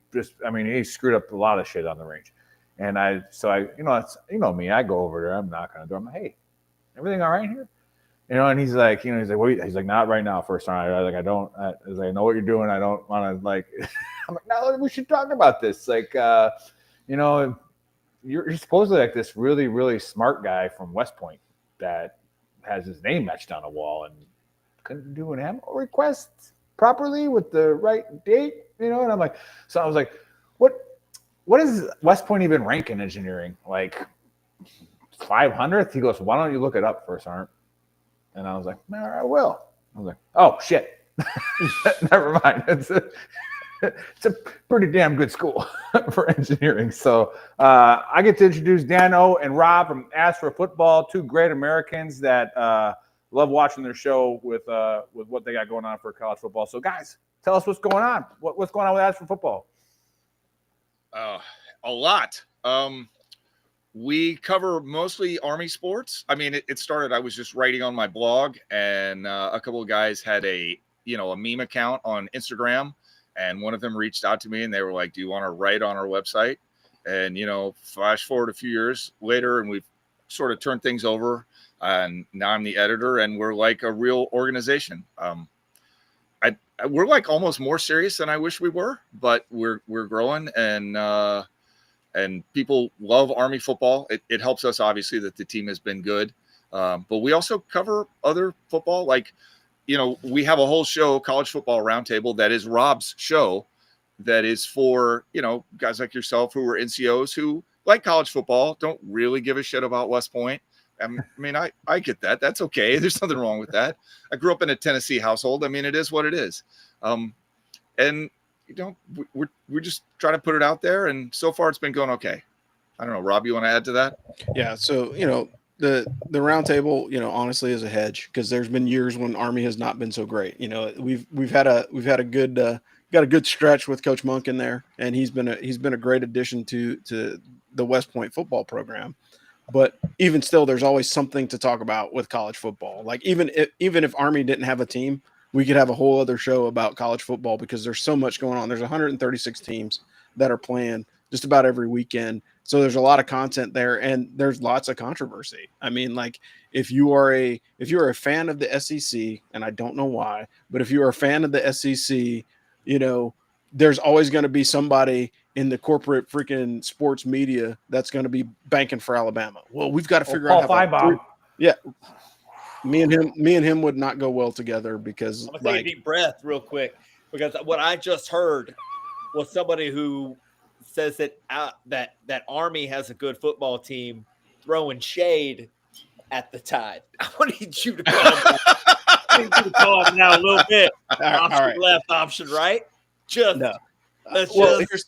screwed up a lot of shit on the range. And me, I go over there, I'm knocking on the door, I'm like, hey, everything all right here? And he's like, he's like, not right now, first sergeant. I was like, I know what you're doing. I don't want to like. I'm like, no, we should talk about this. Like, you're supposedly like this really, really smart guy from West Point that has his name etched on a wall and couldn't do an ammo request properly with the right date, And I'm like, so I was like, what is West Point even rank in engineering? Like 500th? He goes, why don't you look it up first, Sergeant? And I was like, all right, I will. I was like, oh, shit. Never mind. It's a pretty damn good school for engineering. So I get to introduce Dano and Rob from Ask for Football, two great Americans that love watching their show with what they got going on for college football. So, guys, tell us what's going on. What's going on with Ask for Football? A lot. We cover mostly Army sports. I mean, it started, I was just writing on my blog, and a couple of guys had a meme account on Instagram, and one of them reached out to me and they were like, do you want to write on our website? And, flash forward a few years later, and we've sort of turned things over, and now I'm the editor, and we're like a real organization. We're like almost more serious than I wish we were, but we're growing, and people love Army football. It helps us, obviously, that the team has been good. But we also cover other football. Like, we have a whole show, College Football Roundtable, that is Rob's show, that is for, guys like yourself who are NCOs who like college football, don't really give a shit about West Point. I mean, I get that. That's okay. There's nothing wrong with that. I grew up in a Tennessee household. I mean, it is what it is. And we're just trying to put it out there, and so far it's been going okay. I don't know, Rob, you want to add to that? Yeah. So, the roundtable, honestly is a hedge, because there's been years when Army has not been so great. We've had a good got a good stretch with Coach Monk in there, and he's been a great addition to the West Point football program. But even still, there's always something to talk about with college football. Like even if Army didn't have a team, we could have a whole other show about college football, because there's so much going on. There's 136 teams that are playing just about every weekend. So there's a lot of content there, and there's lots of controversy. I mean, like if you are a fan of the SEC, and I don't know why, but if you are a fan of the SEC, there's always going to be somebody in the corporate freaking sports media that's going to be banking for Alabama. Well, we've got to figure out how. Yeah. Me and him would not go well together, because I'm gonna take a deep breath real quick, because what I just heard was somebody who says that that Army has a good football team throwing shade at the Tide. I need you to calm down a little bit. Option all right. Left, option right. Just no. Here's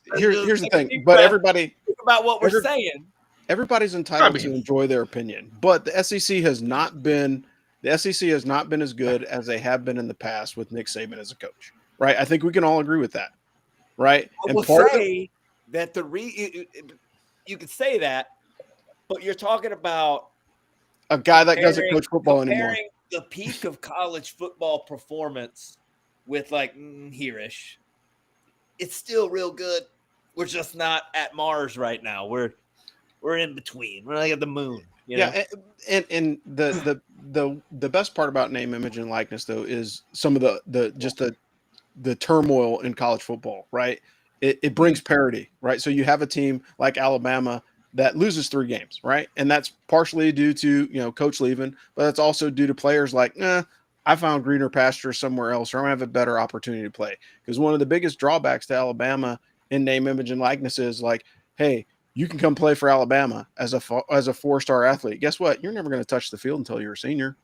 the thing. But everybody think about what we're saying. Everybody's entitled to enjoy their opinion, but the SEC has not been as good as they have been in the past with Nick Saban as a coach, right? I think we can all agree with that, right? I will say that you could say that, but you're talking about a guy that doesn't coach football anymore. The peak of college football performance with like here-ish. It's still real good. We're just not at Mars right now. We're in between. We're like at the moon. Yeah, and the best part about name, image, and likeness, though, is some of the turmoil in college football, right? It brings parity, right? So you have a team like Alabama that loses 3 games, right? And that's partially due to coach leaving, but that's also due to players like, I found greener pasture somewhere else, or I'm gonna have a better opportunity to play. Because one of the biggest drawbacks to Alabama in name, image, and likeness is like, hey, you can come play for Alabama as a 4-star athlete. Guess what? You're never going to touch the field until you're a senior.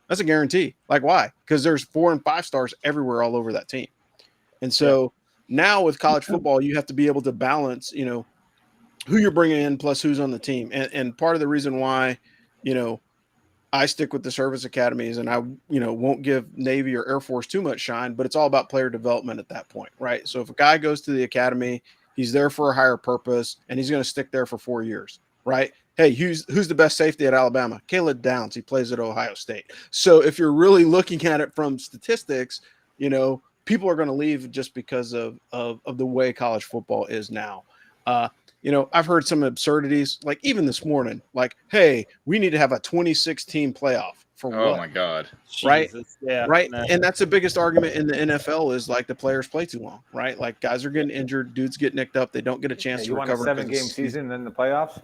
That's a guarantee. Like, why? Because there's 4 and 5 stars everywhere all over that team. And so Now with college football, you have to be able to balance, who you're bringing in plus who's on the team. And part of the reason why, I stick with the service academies and I, won't give Navy or Air Force too much shine, but it's all about player development at that point, right? So if a guy goes to the academy, he's there for a higher purpose and he's going to stick there for 4 years, right? Hey, who's the best safety at Alabama? Caleb Downs. He plays at Ohio State. So if you're really looking at it from statistics, people are going to leave just because of the way college football is now. I've heard some absurdities, like even this morning, like, hey, we need to have a 26-team playoff for what? Oh my God. Right. Jesus, yeah. Right. Nah. And that's the biggest argument in the NFL is like the players play too long, right? Like guys are getting injured, dudes get nicked up. They don't get a chance to You want a recover. 7-game season and then the playoffs?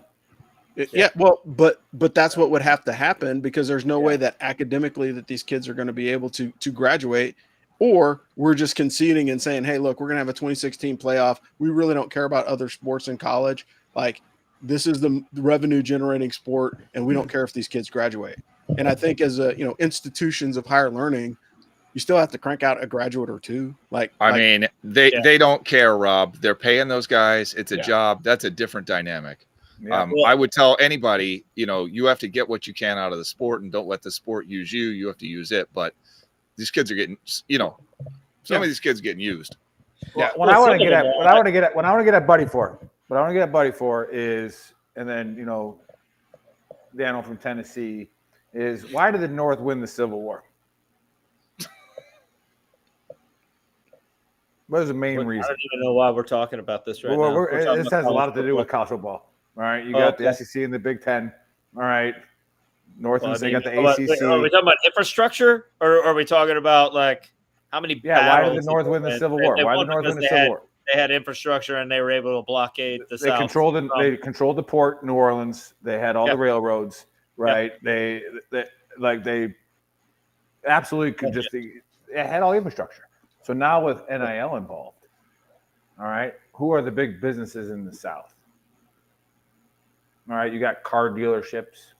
Yeah. Well, but that's what would have to happen because there's no way that academically that these kids are going to be able to graduate. Or we're just conceding and saying, hey, look, we're going to have a 26-team playoff. We really don't care about other sports in college. Like, this is the revenue-generating sport, and we don't care if these kids graduate. And I think as institutions of higher learning, you still have to crank out a graduate or two. They don't care, Rob. They're paying those guys. It's a job. That's a different dynamic. Yeah. I would tell anybody, you have to get what you can out of the sport and don't let the sport use you. You have to use it. But these kids are getting, some of these kids are getting used. Yeah. What I want to get at Buddy for is, and then, Daniel from Tennessee is, why did the North win the Civil War? What is the main reason? I don't even know why we're talking about this right now. This has a lot to do with college football. All right. You got the SEC and the Big Ten. All right. They got the ACC. Are we talking about infrastructure, or are we talking about like how many? Why did the North win the Civil War? Why did the North win the Civil War? They had infrastructure and they were able to blockade the South. They controlled the port, New Orleans. They had all the railroads, right? They absolutely could they had all the infrastructure. So now with NIL involved, all right, who are the big businesses in the South? All right, you got car dealerships.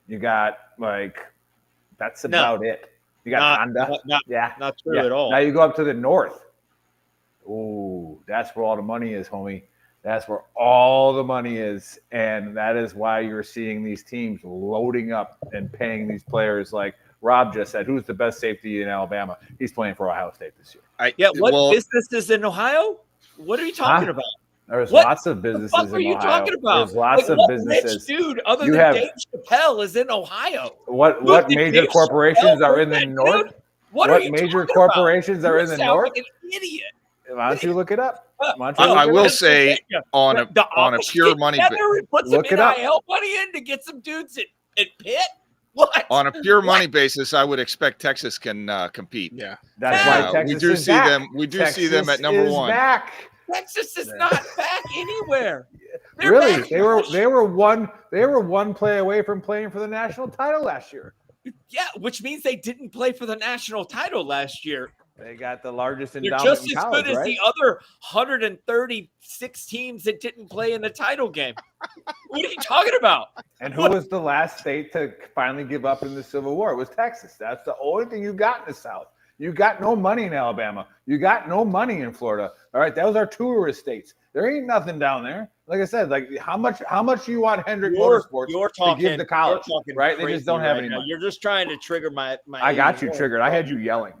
You got that's about it. You got Honda. Not true at all. Now you go up to the north. Ooh, that's where all the money is, homie. That's where all the money is. And that is why you're seeing these teams loading up and paying these players like Rob just said. Who's the best safety in Alabama? He's playing for Ohio State this year. What business is in Ohio? What are you talking about? There's lots of businesses in Ohio. What are you talking about? There's lots of businesses. Rich dude other than Dave Chappelle is in Ohio? What major corporations are in the north? What major corporations are in the north? Like an idiot. Why don't you look it up? I will say on a pure money put some NIL money in to get some dudes at Pitt. What? On a pure money basis, I would expect Texas can compete. Yeah, that's why Texas we do see back. them. We do see them at number one. Back. Texas is not back anywhere. Really? They were one play away from playing for the national title last year. Yeah, which means they didn't play for the national title last year. They got the largest endowment. They're just in as college, good as the other 136 teams that didn't play in the title game. What are you talking about? And who was the last state to finally give up in the Civil War? It was Texas. That's the only thing you got in the South. You got no money in Alabama. You got no money in Florida. All right, those are tourist states. There ain't nothing down there. Like I said, how much do you want Hendrick Motorsports to give the college? Right? They just don't have any money. You're just trying to trigger my I got you triggered. I had you yelling.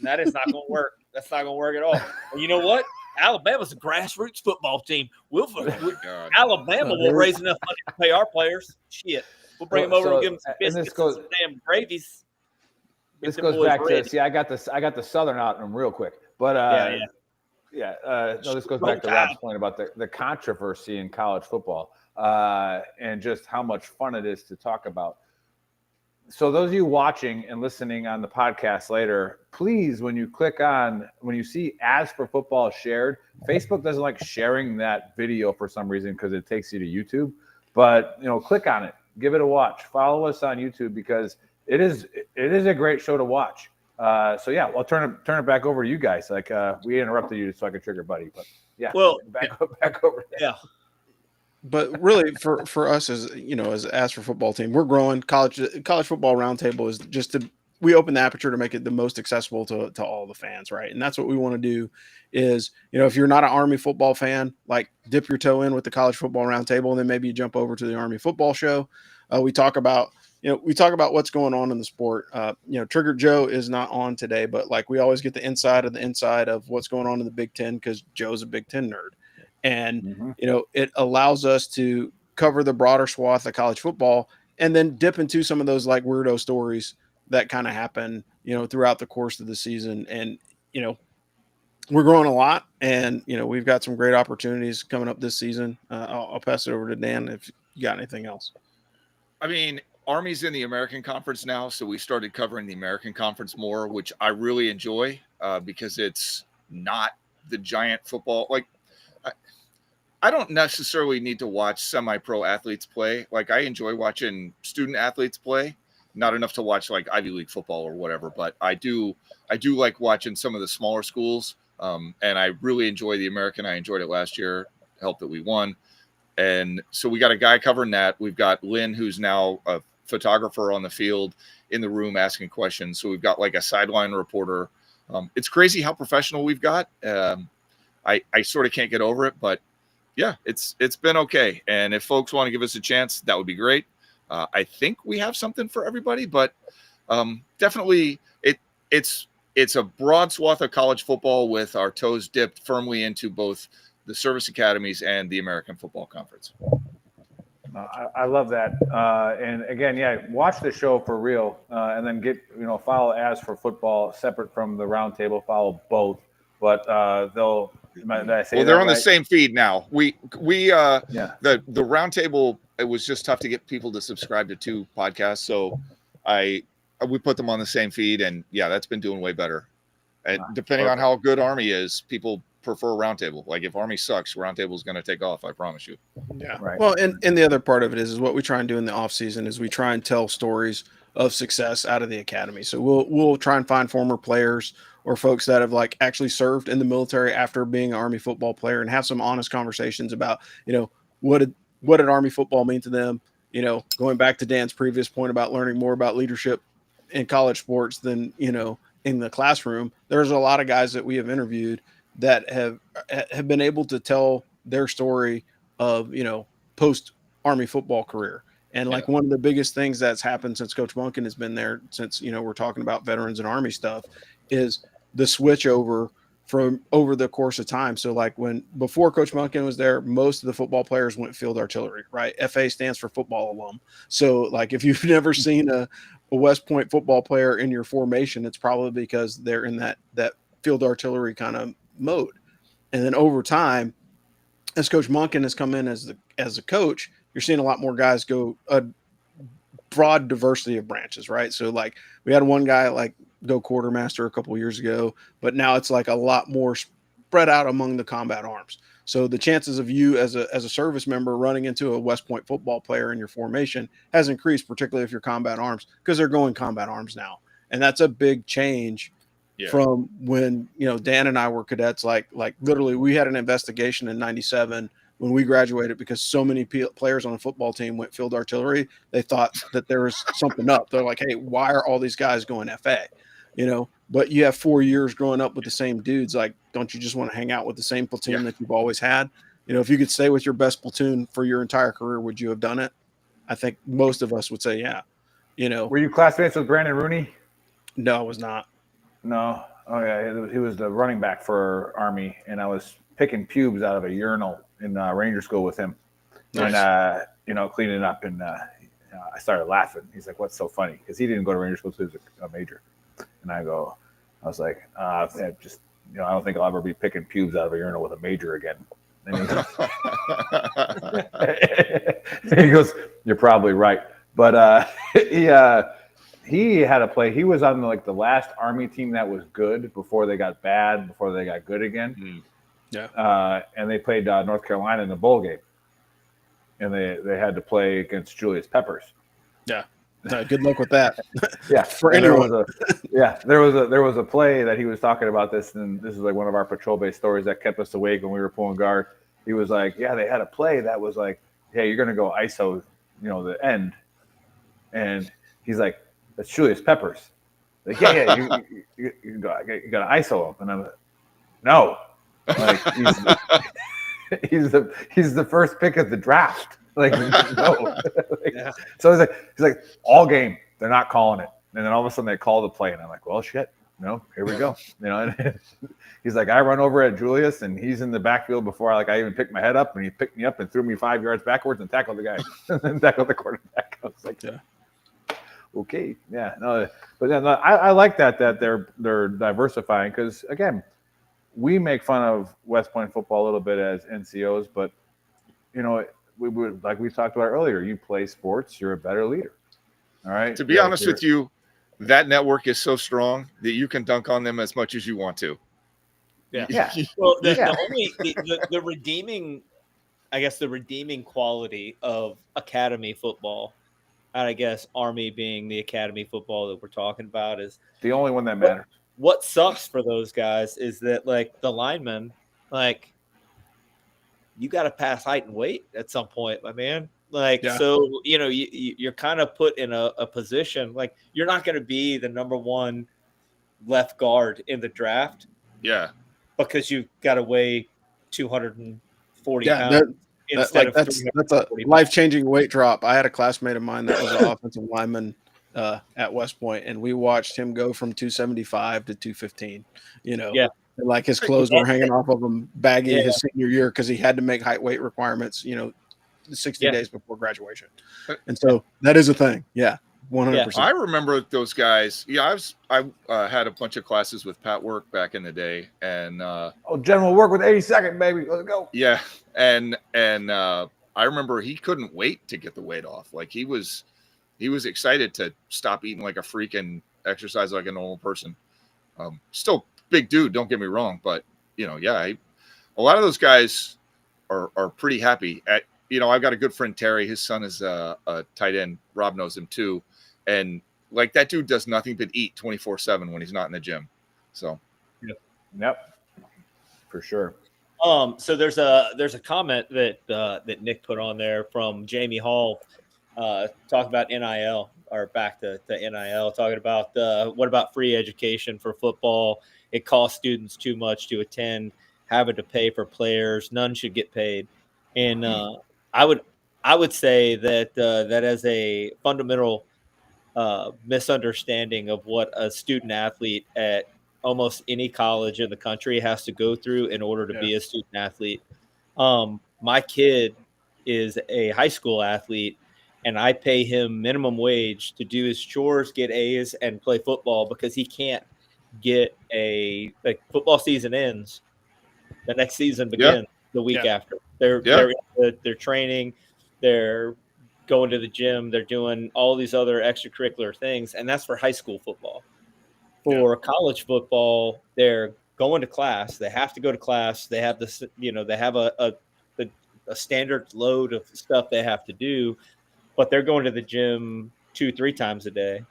That is not going to work. That's not going to work at all. And you know what? Alabama's a grassroots football team. Alabama will raise enough money to pay our players. Shit. We'll bring them over and give them some biscuits and some damn gravies. This goes back to I got the Southern out in them real quick, but this goes back to Rob's point about the controversy in college football and just how much fun it is to talk about. So those of you watching and listening on the podcast later, please, when you see As for Football shared, Facebook doesn't like sharing that video for some reason because it takes you to YouTube, but click on it, give it a watch, follow us on YouTube because it is a great show to watch. I'll turn it back over to you guys. Like we interrupted you so I could trigger Buddy, but back over there. Yeah. But really, for us as as for football team, we're growing. College football roundtable is just to we open the aperture to make it the most accessible to all the fans, right? And that's what we want to do is, if you're not an Army football fan, like dip your toe in with the College Football Roundtable, and then maybe you jump over to the Army Football Show. We talk about what's going on in the sport. Trigger Joe is not on today, but like we always get the inside of what's going on in the Big Ten because Joe's a Big Ten nerd. And, it allows us to cover the broader swath of college football and then dip into some of those like weirdo stories that kind of happen, throughout the course of the season. And, we're growing a lot and, we've got some great opportunities coming up this season. I'll pass it over to Dan if you got anything else. I mean, Army's in the American Conference now, so we started covering the American Conference more, which I really enjoy because it's not the giant football. Like, I don't necessarily need to watch semi-pro athletes play. Like, I enjoy watching student athletes play. Not enough to watch like Ivy League football or whatever, but I do like watching some of the smaller schools. And I really enjoy the American. I enjoyed it last year. Helped that we won. And so we got a guy covering that. We've got Lynn, who's now a photographer on the field in the room asking questions. So we've got like a sideline reporter. It's crazy how professional we've got. I sort of can't get over it, but yeah, it's been okay. And if folks want to give us a chance, that would be great. I think we have something for everybody, but definitely it's a broad swath of college football with our toes dipped firmly into both the service academies and the American Football Conference. I love that. And again, watch the show for real, and then follow As for Football separate from the roundtable. Follow both, but they'll. Did I say they're that on right? the same feed now. The roundtable. It was just tough to get people to subscribe to 2 podcasts, so we put them on the same feed, and yeah, that's been doing way better. And depending on how good Army is, people prefer roundtable. Like if Army sucks, roundtable is going to take off. I promise you. Yeah. Right. Well, and the other part of it is what we try and do in the off season is we try and tell stories of success out of the academy. So we'll try and find former players or folks that have like actually served in the military after being an Army football player and have some honest conversations about, what did Army football mean to them? Going back to Dan's previous point about learning more about leadership in college sports than, in the classroom. There's a lot of guys that we have interviewed that have been able to tell their story of, post Army football career. And like one of the biggest things that's happened since Coach Monken has been there since, we're talking about veterans and Army stuff is the switch over from over the course of time. So like before Coach Monken was there, most of the football players went field artillery, right? FA stands for football alum. So like if you've never seen a West Point football player in your formation, it's probably because they're in that field artillery kind of mode. And then over time, as Coach Monken has come in as a coach, you're seeing a lot more guys go a broad diversity of branches, right? So like we had one guy like go quartermaster a couple of years ago, but now it's like a lot more spread out among the combat arms. So the chances of you as a service member running into a West Point football player in your formation has increased, particularly if you're combat arms, because they're going combat arms now. And that's a big change from when, Dan and I were cadets, like literally we had an investigation in 97 when we graduated because so many players on the football team went field artillery. They thought that there was something up. They're like, hey, why are all these guys going FA? But you have 4 years growing up with the same dudes. Like, don't you just want to hang out with the same platoon that you've always had? If you could stay with your best platoon for your entire career, would you have done it? I think most of us would say, yeah. Were you classmates with Brandon Rooney? No, I was not. No. Oh yeah, he was the running back for Army, and I was picking pubes out of a urinal in Ranger School with him, Nice. And cleaning it up. And I started laughing. He's like, "What's so funny?" Because he didn't go to Ranger School, so he was a major. And I was like, I don't think I'll ever be picking pubes out of a urinal with a major again. And he goes, "You're probably right." But he had a play. He was on the last Army team that was good before they got bad, before they got good again. Yeah. And they played North Carolina in the bowl game, and they had to play against Julius Peppers. Yeah. Good luck with that. Yeah, for anyone. There was a play that he was talking about this, and this is like one of our patrol-based stories that kept us awake when we were pulling guard. He was like, "Yeah, they had a play that was like, hey, you're gonna go ISO, the end," and he's like, "That's Julius Peppers." Like, yeah, you got to ISO him. And I'm like, no. Like, he's the first pick of the draft. Like, no. Like, so he's like, all game, they're not calling it. And then all of a sudden they call the play. And I'm like, well, shit. Here we go. And he's like, I run over at Julius, and he's in the backfield before I even picked my head up, and he picked me up and threw me 5 yards backwards and tackled the guy, and tackled the quarterback. I was like, okay, yeah, no, but then I like that they're diversifying, because again, we make fun of West Point football a little bit as NCOs, but we would, like we talked about earlier, you play sports, you're a better leader. All right. To be honest with you, that network is so strong that you can dunk on them as much as you want to. Yeah. Well, the redeeming, I guess, the redeeming quality of academy football, and I guess Army being the academy football that we're talking about, is the only one that matters. What sucks for those guys is that, like, the linemen, like, you got to pass height and weight at some point, my man. Like, so, you're kind of put in a position, like, you're not going to be the number one left guard in the draft. Yeah. Because you've got to weigh 240 pounds. That's a life-changing weight drop. I had a classmate of mine that was an offensive lineman at West Point, and we watched him go from 275 to 215, And like, his clothes were hanging off of him baggy his senior year because he had to make height weight requirements, 60 days before graduation. And so that is a thing. Yeah. 100%. I remember those guys. Yeah, I had a bunch of classes with Pat Work back in the day, and General Work with 82nd, baby. Let's go. Yeah, and I remember he couldn't wait to get the weight off. Like, he was excited to stop eating like a freak and exercise like a normal person. Still big dude, don't get me wrong, but a lot of those guys are pretty happy. I've got a good friend, Terry. His son is a tight end. Rob knows him too. And like, that dude does nothing but eat 24/7 when he's not in the gym. So, yep, for sure. So there's a comment that Nick put on there from Jamie Hall, talking about NIL, or back to NIL, talking about what about free education for football? It costs students too much to attend, having to pay for players. None should get paid. And I would say that that is a fundamental misunderstanding of what a student athlete at almost any college in the country has to go through in order to be a student athlete. My kid is a high school athlete, and I pay him minimum wage to do his chores, get A's, and play football, because he can't get football season ends. The next season begins the week after. They're training, they're going to the gym, they're doing all these other extracurricular things, and that's for high school football. For college football, they're going to class. They have to go to class. They have this, they have a standard load of stuff they have to do, but they're going to the gym 2-3 times a day.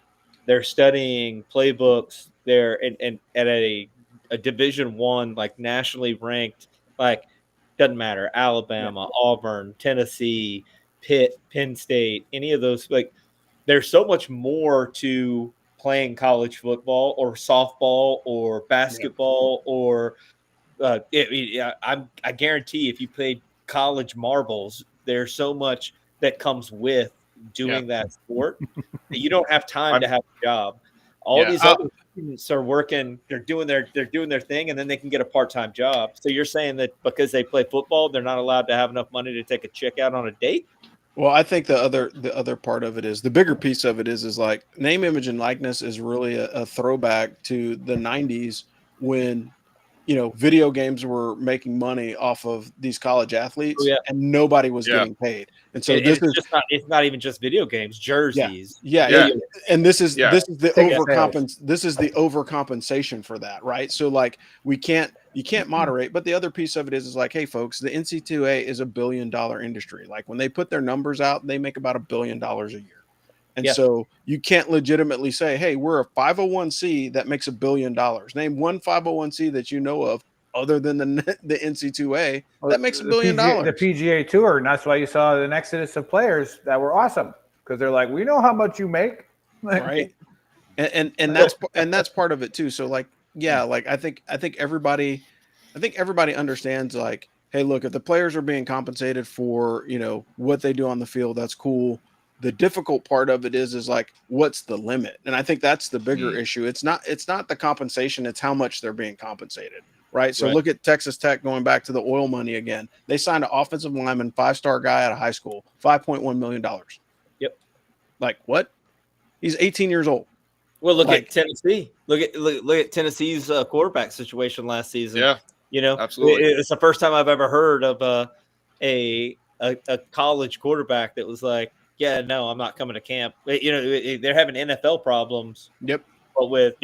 They're studying playbooks. They're at a Division I, like, nationally ranked, like, doesn't matter, Alabama, Auburn, Tennessee, Pitt, Penn State, any of those. Like, there's so much more to playing college football or softball or basketball or I guarantee if you played college marbles, there's so much that comes with doing that sport that you don't have time to have a job. All these other students are working, they're doing their thing, and then they can get a part-time job. So you're saying that because they play football, they're not allowed to have enough money to take a chick out on a date? Well, I think the other part of it is, the bigger piece of it is like, name, image, and likeness is really a throwback to the 90s when, video games were making money off of these college athletes, and nobody was getting paid. And so it's not even just video games, jerseys. And this is the overcompensation for that, right? So, like, you can't moderate, but the other piece of it is like, hey folks, the NC2A is $1 billion industry. Like, when they put their numbers out, they make about $1 billion a year. And so you can't legitimately say, hey, we're a 501c that makes $1 billion. Name one 501c that you know of other than the NC2A that makes $1 billion. The PGA Tour, and that's why you saw an exodus of players that were awesome, because they're like, we know how much you make. Right. and that's part of it too. So like, yeah, like I think everybody understands like, hey, look, if the players are being compensated for, what they do on the field, that's cool. The difficult part of it is like, what's the limit? And I think that's the bigger issue. It's not the compensation, it's how much they're being compensated. Right. So look at Texas Tech, going back to the oil money again. They signed an offensive lineman, 5-star guy out of high school, $5.1 million. Yep. Like what? He's 18 years old. Well, look at Tennessee. Look at Tennessee's quarterback situation last season. Yeah, absolutely. It's the first time I've ever heard of a college quarterback that was like, yeah, no, I'm not coming to camp. They're having NFL problems. Yep. But with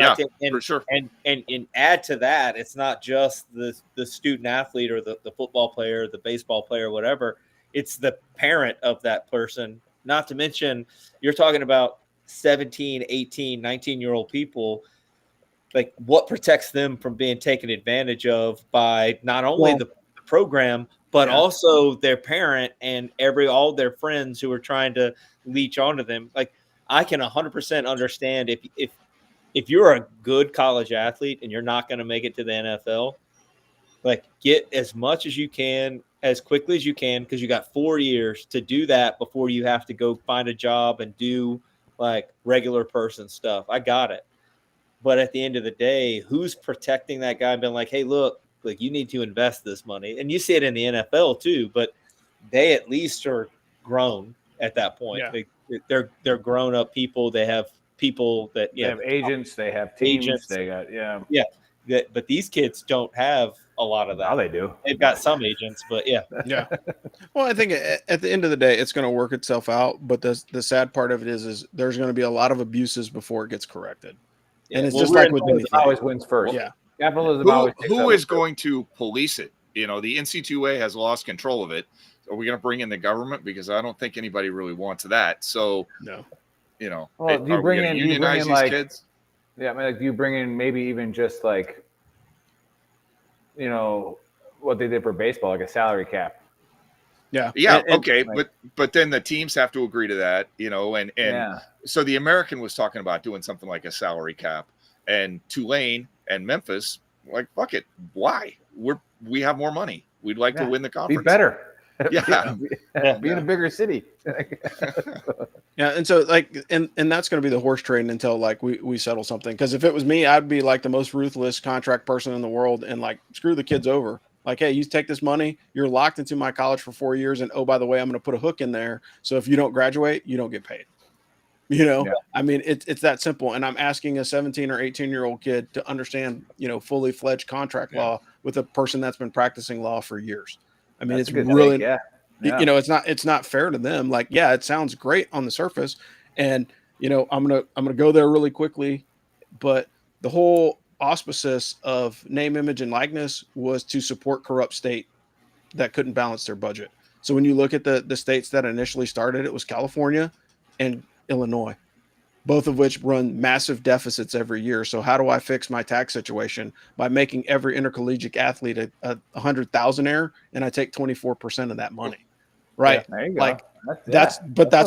for sure. And add to that, it's not just the student athlete or the football player, the baseball player, whatever. It's the parent of that person. Not to mention, you're talking about 17, 18, 19-year-old people. Like, what protects them from being taken advantage of by not only the program, but also their parent and all their friends who are trying to leech onto them. Like, I can 100% understand if you're a good college athlete and you're not going to make it to the NFL, like, get as much as you can as quickly as you can, because you got 4 years to do that before you have to go find a job and do like regular person stuff. I got it. But at the end of the day, who's protecting that guy and been like, hey, look, like, you need to invest this money? And you see it in the NFL too, but they at least are grown at that point. Yeah. They're grown up people. They have people that they have agents, they have teams, they got but these kids don't have a lot of that. Now they do. They've got some agents, but yeah. Well, I think at the end of the day, it's going to work itself out. But the sad part of it is there's going to be a lot of abuses before it gets corrected. Yeah. And it's just like with anything. Always wins first. Yeah. Capitalism always. Who is going to police it? The NC2A has lost control of it. Are we going to bring in the government? Because I don't think anybody really wants that. So no. Well, do you bring in these like kids? Yeah, I mean, like, do you bring in maybe even just like, what they did for baseball, like a salary cap? Yeah. Okay. But then the teams have to agree to that, and so the American was talking about doing something like a salary cap, and Tulane and Memphis, like, fuck it. Why? We have more money. We'd like to win the conference. Be better. Yeah. Be in a bigger city. Yeah. And so and that's going to be the horse trading until like we settle something. Cause if it was me, I'd be like the most ruthless contract person in the world and like screw the kids over. Like, hey, you take this money, you're locked into my college for 4 years. And oh, by the way, I'm going to put a hook in there. So if you don't graduate, you don't get paid. I mean, it's that simple. And I'm asking a 17 or 18-year-old kid to understand, fully fledged contract law with a person that's been practicing law for years. I mean, it's really, it's not fair to them. Like, yeah, it sounds great on the surface, and I'm gonna go there really quickly, but the whole auspices of name, image, and likeness was to support corrupt state that couldn't balance their budget. So when you look at the states that initially started, it was California and Illinois, both of which run massive deficits every year. So how do I fix my tax situation? By making every intercollegiate athlete a 100,000-aire, and I take 24% of that money, right? Yeah, there you go. Like that's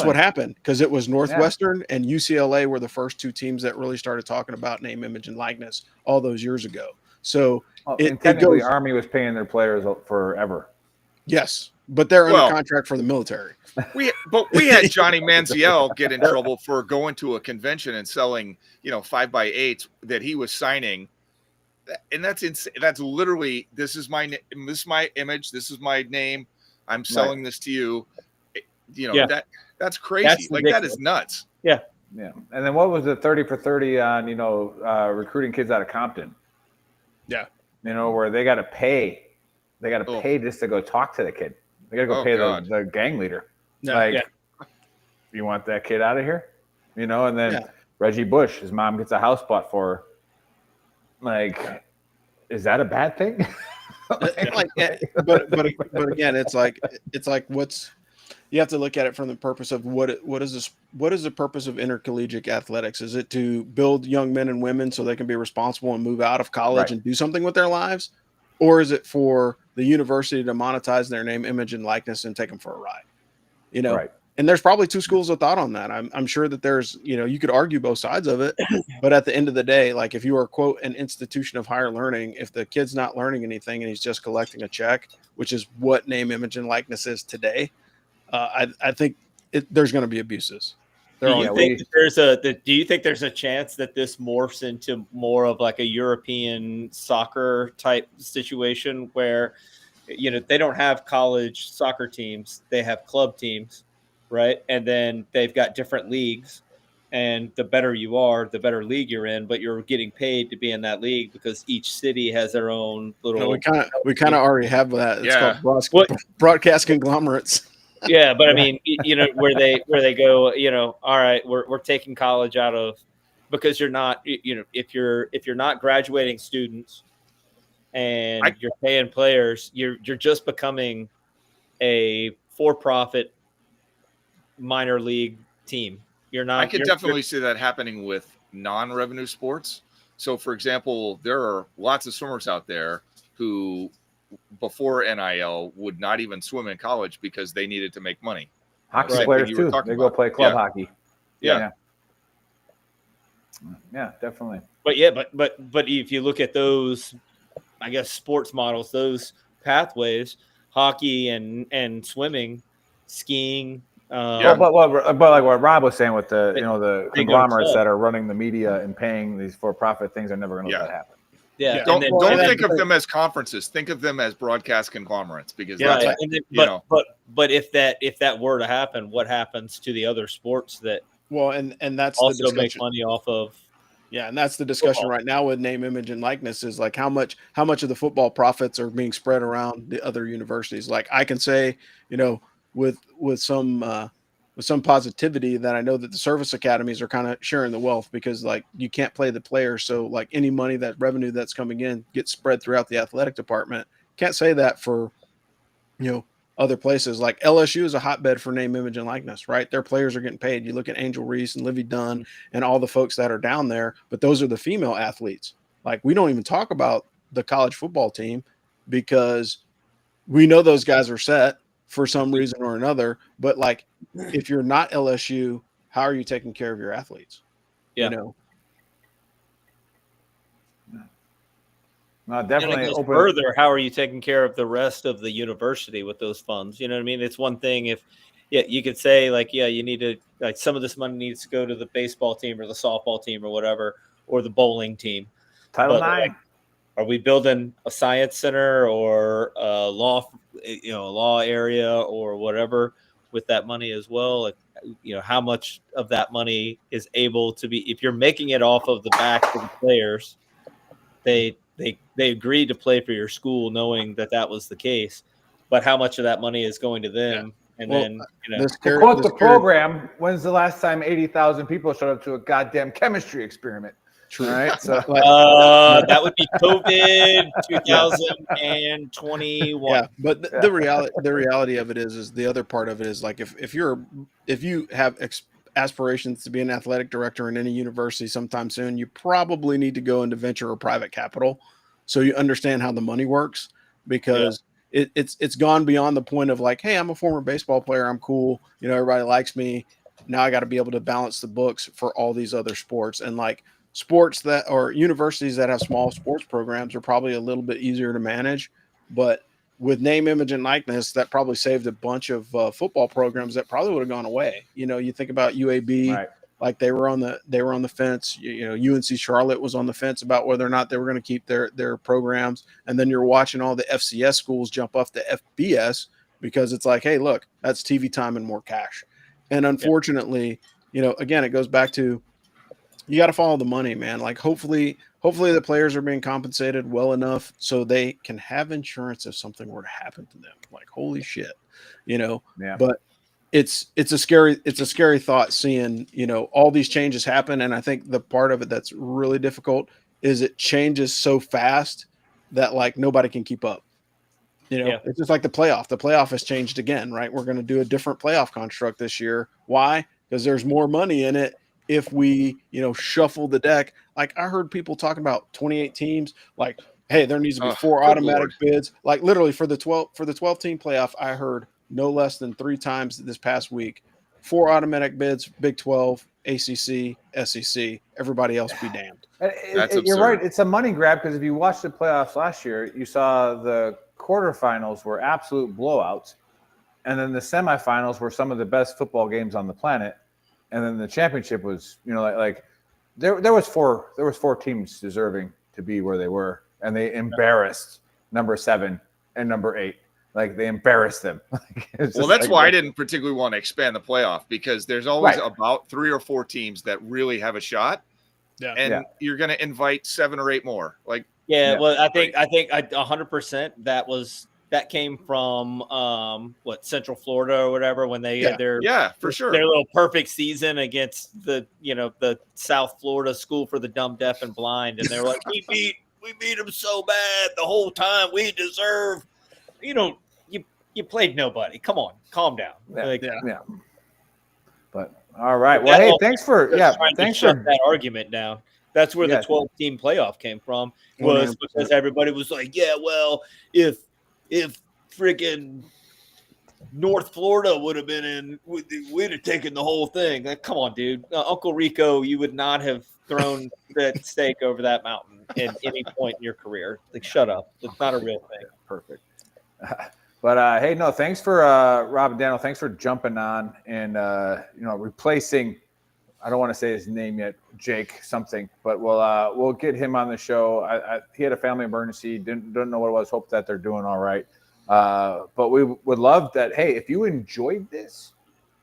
what happened, because it was Northwestern and UCLA were the first two teams that really started talking about name, image, and likeness all those years ago. So technically, Army was paying their players forever. Yes, but they're under contract for the military. We had Johnny Manziel get in trouble for going to a convention and selling, 5x8s that he was signing, and that's insane. That's literally, this is my image, this is my name, I'm selling this to you. That's crazy. That's that is nuts. Yeah. And then what was the 30 for 30 on recruiting kids out of Compton? Yeah. Where they got to pay. They got to pay just to go talk to the kid. They got to go pay the gang leader. You want that kid out of here? And then Reggie Bush, his mom gets a house bought for her. Like, is that a bad thing? But again, it's like what's, you have to look at it from the purpose of what is the purpose of intercollegiate athletics? Is it to build young men and women so they can be responsible and move out of college and do something with their lives? Or is it for the university to monetize their name, image, and likeness and take them for a ride? and there's probably two schools of thought on that. I'm sure that there's, you could argue both sides of it, but at the end of the day, like if you are, quote, an institution of higher learning, if the kid's not learning anything and he's just collecting a check, which is what name, image, and likeness is today, I think there's going to be abuses. Do you think there's a chance that this morphs into more of like a European soccer type situation where, they don't have college soccer teams, they have club teams, right? And then they've got different leagues, and the better you are, the better league you're in, but you're getting paid to be in that league because each city has their own little. We kind of already have that. It's called broadcast conglomerates. Yeah, but I mean, where they go, all right, we're taking college out of, because you're not, if you're not graduating students and you're paying players, you're just becoming a for-profit minor league team. You're not. I could definitely see that happening with non-revenue sports. So, for example, there are lots of swimmers out there who, before NIL, would not even swim in college because they needed to make money. Hockey players too. They go play club hockey. Yeah, definitely. But if you look at those, I guess, sports models, those pathways, hockey and swimming, skiing. But like what Rob was saying with the conglomerates that are running the media and paying these for-profit things are never going to let that happen. Yeah. Don't think of them as conferences. Think of them as broadcast conglomerates, because but if that were to happen, what happens to the other sports that and that's also the discussion. make money off of? Yeah, and that's the discussion right now with name, image, and likeness is like how much of the football profits are being spread around the other universities. Like I can say, with some positivity that I know that the service academies are kind of sharing the wealth, because like you can't play the players, so like any money, that revenue that's coming in gets spread throughout the athletic department. Can't say that for other places. Like LSU is a hotbed for name, image, and likeness, right? Their players are getting paid. You look at Angel Reese and Livy Dunn and all the folks that are down there, but those are the female athletes. Like we don't even talk about the college football team because we know those guys are set for some reason or another. But like, if you're not LSU, how are you taking care of your athletes? Yeah. Definitely. Further, how are you taking care of the rest of the university with those funds? You know what I mean? It's one thing if, you could say like, you need to, like, some of this money needs to go to the baseball team or the softball team or whatever, or the bowling team. Title IX. Are we building a science center or a law area or whatever with that money as well? Like, how much of that money is able to be, if you're making it off of the back of the players, they agreed to play for your school knowing that was the case, but how much of that money is going to them? And then, to quote the program, when's the last time 80,000 people showed up to a goddamn chemistry experiment? True. All right. So that would be COVID 2021. Yeah, but the reality of it is the other part of it is like if you have aspirations to be an athletic director in any university sometime soon, you probably need to go into venture or private capital so you understand how the money works, because it's gone beyond the point of like, hey, I'm a former baseball player, I'm cool, everybody likes me. Now I got to be able to balance the books for all these other sports, and like sports that or universities that have small sports programs are probably a little bit easier to manage, but with name, image, and likeness, that probably saved a bunch of football programs that probably would have gone away. You think about UAB, right. Like they were on the fence. UNC Charlotte was on the fence about whether or not they were going to keep their programs. And then you're watching all the FCS schools jump off to FBS because it's like, hey, look, that's TV time and more cash. And unfortunately, again, it goes back to you got to follow the money, man. Like hopefully the players are being compensated well enough so they can have insurance if something were to happen to them. Like, holy shit, Yeah. But it's a scary thought seeing, all these changes happen. And I think the part of it that's really difficult is it changes so fast that like nobody can keep up. It's just like the playoff. The playoff has changed again, right? We're going to do a different playoff construct this year. Why? Because there's more money in it. If we, shuffle the deck, like I heard people talking about 28 teams, like, hey, there needs to be 4 automatic bids. Like literally for the 12 team playoff, I heard no less than 3 times this past week 4 automatic bids, Big 12, ACC, SEC. Everybody else be damned. That's You're absurd. right. It's a money grab because if you watched the playoffs last year, you saw the quarterfinals were absolute blowouts. And then the semifinals were some of the best football games on the planet. And then the championship was, like there was four teams deserving to be where they were. And they embarrassed number 7 and number 8. Like they embarrassed them. Well, that's why I didn't particularly want to expand the playoff, because there's always about 3 or 4 teams that really have a shot. Yeah. And you're going to invite 7 or 8 more. Like, Well, I think 100% that came from Central Florida or whatever, when they had their for sure, their little perfect season against the South Florida School for the Dumb, Deaf, and Blind, and they were like, we beat them so bad the whole time, we deserve. You played nobody. Come on, calm down. But all right. Well, hey, thanks for shut that argument down. That's where the 12-team playoff came from, was 100%. Because everybody was like, if freaking North Florida would have been in, we'd have taken the whole thing. Like, come on, dude. Uncle Rico, you would not have thrown that steak over that mountain at any point in your career. Like, shut up. It's not a real thing. Perfect. But hey, no, thanks for Rob and Daniel. Thanks for jumping on and replacing. I don't want to say his name yet, Jake something, but we'll get him on the show. He had a family emergency, don't know what it was. Hope that they're doing all right. But we would love that. Hey, if you enjoyed this,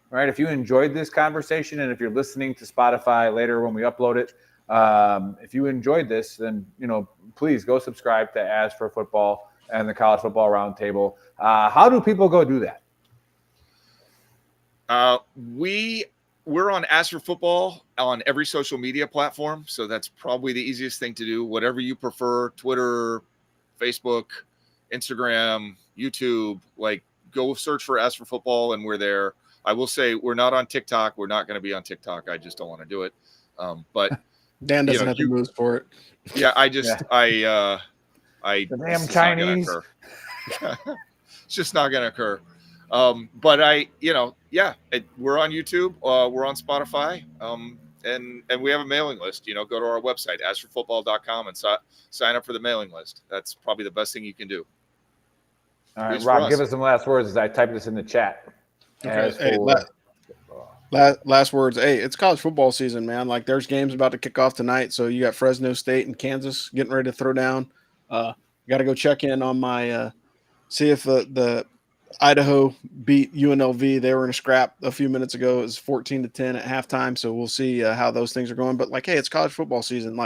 right? If you enjoyed this conversation, and if you're listening to Spotify later when we upload it, if you enjoyed this, then please go subscribe to As for Football and the College Football Roundtable. How do people go do that? We're on As for Football on every social media platform, so that's probably the easiest thing to do. Whatever you prefer, Twitter, Facebook, Instagram, YouTube, go search for As for Football, and we're there. I will say we're not on TikTok. We're not going to be on TikTok. I just don't want to do it. But Dan doesn't have the moves for it. Yeah, the damn Chinese. It's just not going to occur. But we're on YouTube. We're on Spotify. And we have a mailing list. Go to our website, asforfootball.com, and sign up for the mailing list. That's probably the best thing you can do. All right, Rob, give us some last words as I type this in the chat. Okay. Last words. Hey, it's college football season, man. Like, there's games about to kick off tonight. So you got Fresno State and Kansas getting ready to throw down. Got to go check in on my see if the Idaho beat UNLV. They were in a scrap a few minutes ago. It was 14-10 at halftime. So we'll see how those things are going. But hey, it's college football season.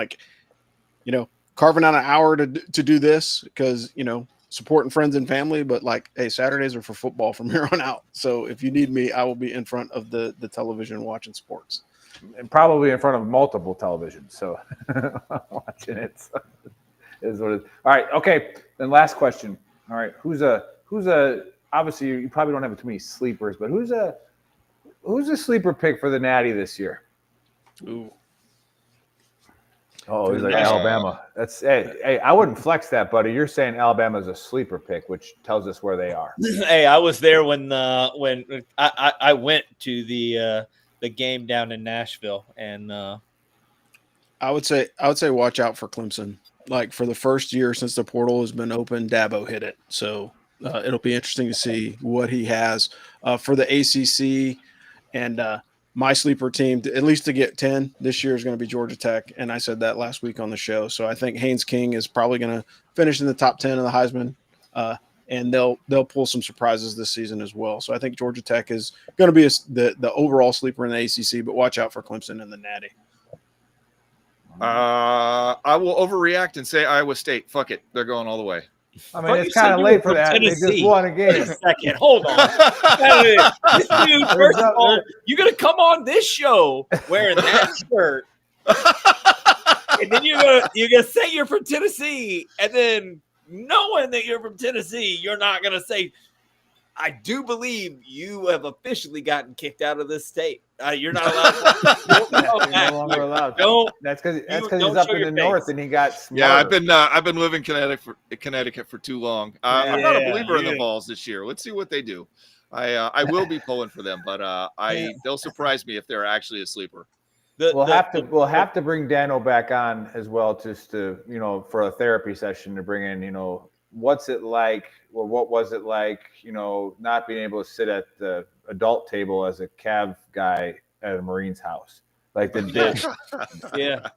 Carving out an hour to do this because supporting friends and family. But hey, Saturdays are for football from here on out. So if you need me, I will be in front of the television watching sports, and probably in front of multiple televisions. So watching it. So. Is what it is. All right. Okay. Then last question. All right. Who's a obviously you probably don't have too many sleepers, but who's a sleeper pick for the Natty this year? Ooh. Oh, he's like Alabama. That's hey, I wouldn't flex that, buddy. You're saying Alabama's a sleeper pick, which tells us where they are. Hey, I was there when I went to the game down in Nashville, and I would say watch out for Clemson. For the first year since the portal has been open, Dabo hit it. So it'll be interesting to see what he has for the ACC. And my sleeper team, at least to get 10 this year, is going to be Georgia Tech. And I said that last week on the show. So I think Haynes King is probably going to finish in the top 10 of the Heisman. And they'll pull some surprises this season as well. So I think Georgia Tech is going to be the overall sleeper in the ACC, but watch out for Clemson and the Natty. I will overreact and say Iowa State. Fuck it. They're going all the way. I mean, it's kind of late for that. Tennessee. They just won a game. Wait a second. Hold on. This dude, first of all, you're going to come on this show wearing that shirt. And then you're gonna say you're from Tennessee. And then knowing that you're from Tennessee, you're not going to say, I do believe you have officially gotten kicked out of this state. You're not allowed. You're no longer allowed. That's because he's up in the north and he got smarter. Yeah, I've been living in Connecticut for too long. I'm not a believer in the Vols this year. Let's see what they do. I will be pulling for them, but they'll surprise me if they're actually a sleeper. We'll have to bring Dano back on as well, just to, for a therapy session, to bring in, what's it like, or what was it like, not being able to sit at the adult table as a Cav guy at a Marine's house. Like Yeah.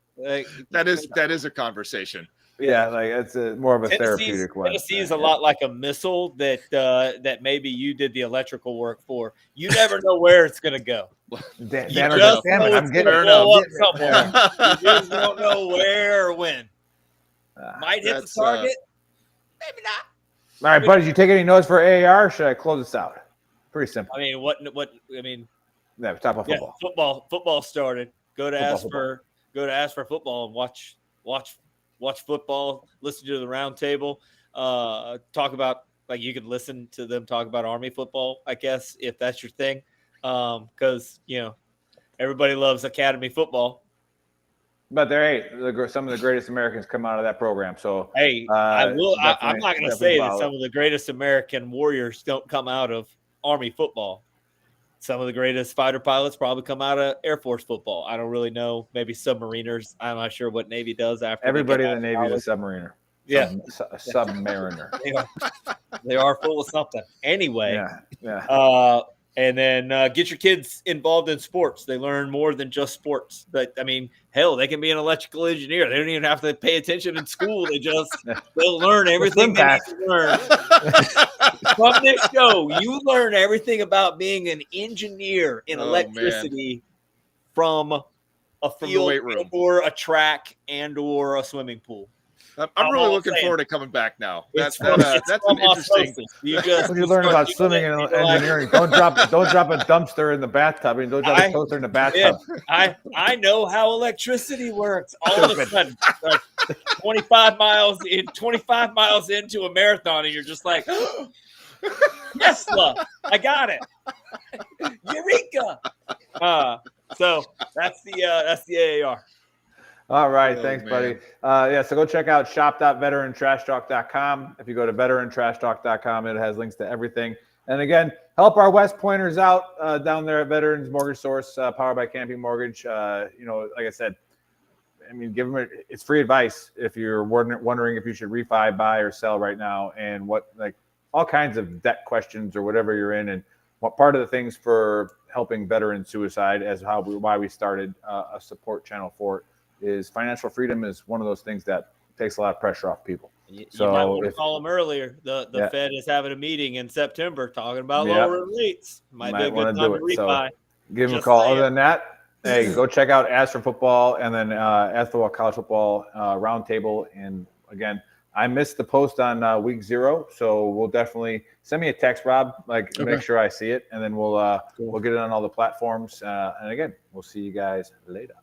That is a conversation. Yeah, like it's more of a therapeutic one. Tennessee is a lot like a missile that maybe you did the electrical work for. You never know where it's going to go. Dan, You just know it's going to blow up somewhere. You just don't know where or when. Might hit the target, maybe not. All right, buddy, did you take any notes for AAR? Or should I close this out? Pretty simple. I mean, Yeah, top of football. Football started. Go to ask for football and watch football. Listen to the round table. Talk about, like, you could listen to them talk about Army football, I guess, if that's your thing. Because everybody loves Academy football. But some of the greatest Americans come out of that program. So hey, I'm not going to say that some of the greatest American warriors don't come out of Army football. Some of the greatest fighter pilots probably come out of Air Force football. I don't really know. Maybe submariners. I'm not sure what Navy does after. Everybody in the Navy is a submariner. Yeah, a submariner. They are full of something. Anyway, yeah. And then get your kids involved in sports. They learn more than just sports. But I mean, hell, they can be an electrical engineer. They don't even have to pay attention in school. They'll learn everything they need to learn. From this show, you learn everything about being an engineer in electricity from a field or a track and or a swimming pool. I'm really looking forward to coming back now. That's an interesting. When you learn about swimming and engineering, don't drop a dumpster in the bathtub. I mean, don't drop a toaster in the bathtub. Yeah, I know how electricity works. All of a sudden, like 25 miles into a marathon, and you're just like, Tesla, I got it. Eureka! So that's the AAR. All right. Thanks, buddy. So go check out shop.veterantrashtalk.com. If you go to veterantrashtalk.com, it has links to everything. And again, help our West Pointers out down there at Veterans Mortgage Source, powered by Camping Mortgage. Like I said, I mean, give them it's free advice if you're wondering if you should refi, buy, or sell right now, and all kinds of debt questions or whatever you're in, and what part of the things for helping veteran suicide why we started a support channel for it. Is financial freedom is one of those things that takes a lot of pressure off people. You might want to call them earlier. The Fed is having a meeting in September talking about lower rates. Might be a good time to refi. So give them a call. Other than that, hey, go check out As for Football and then As for College Football Roundtable. And again, I missed the post on week 0, so we'll definitely send me a text, Rob. Make sure I see it, and then we'll get it on all the platforms. And again, we'll see you guys later.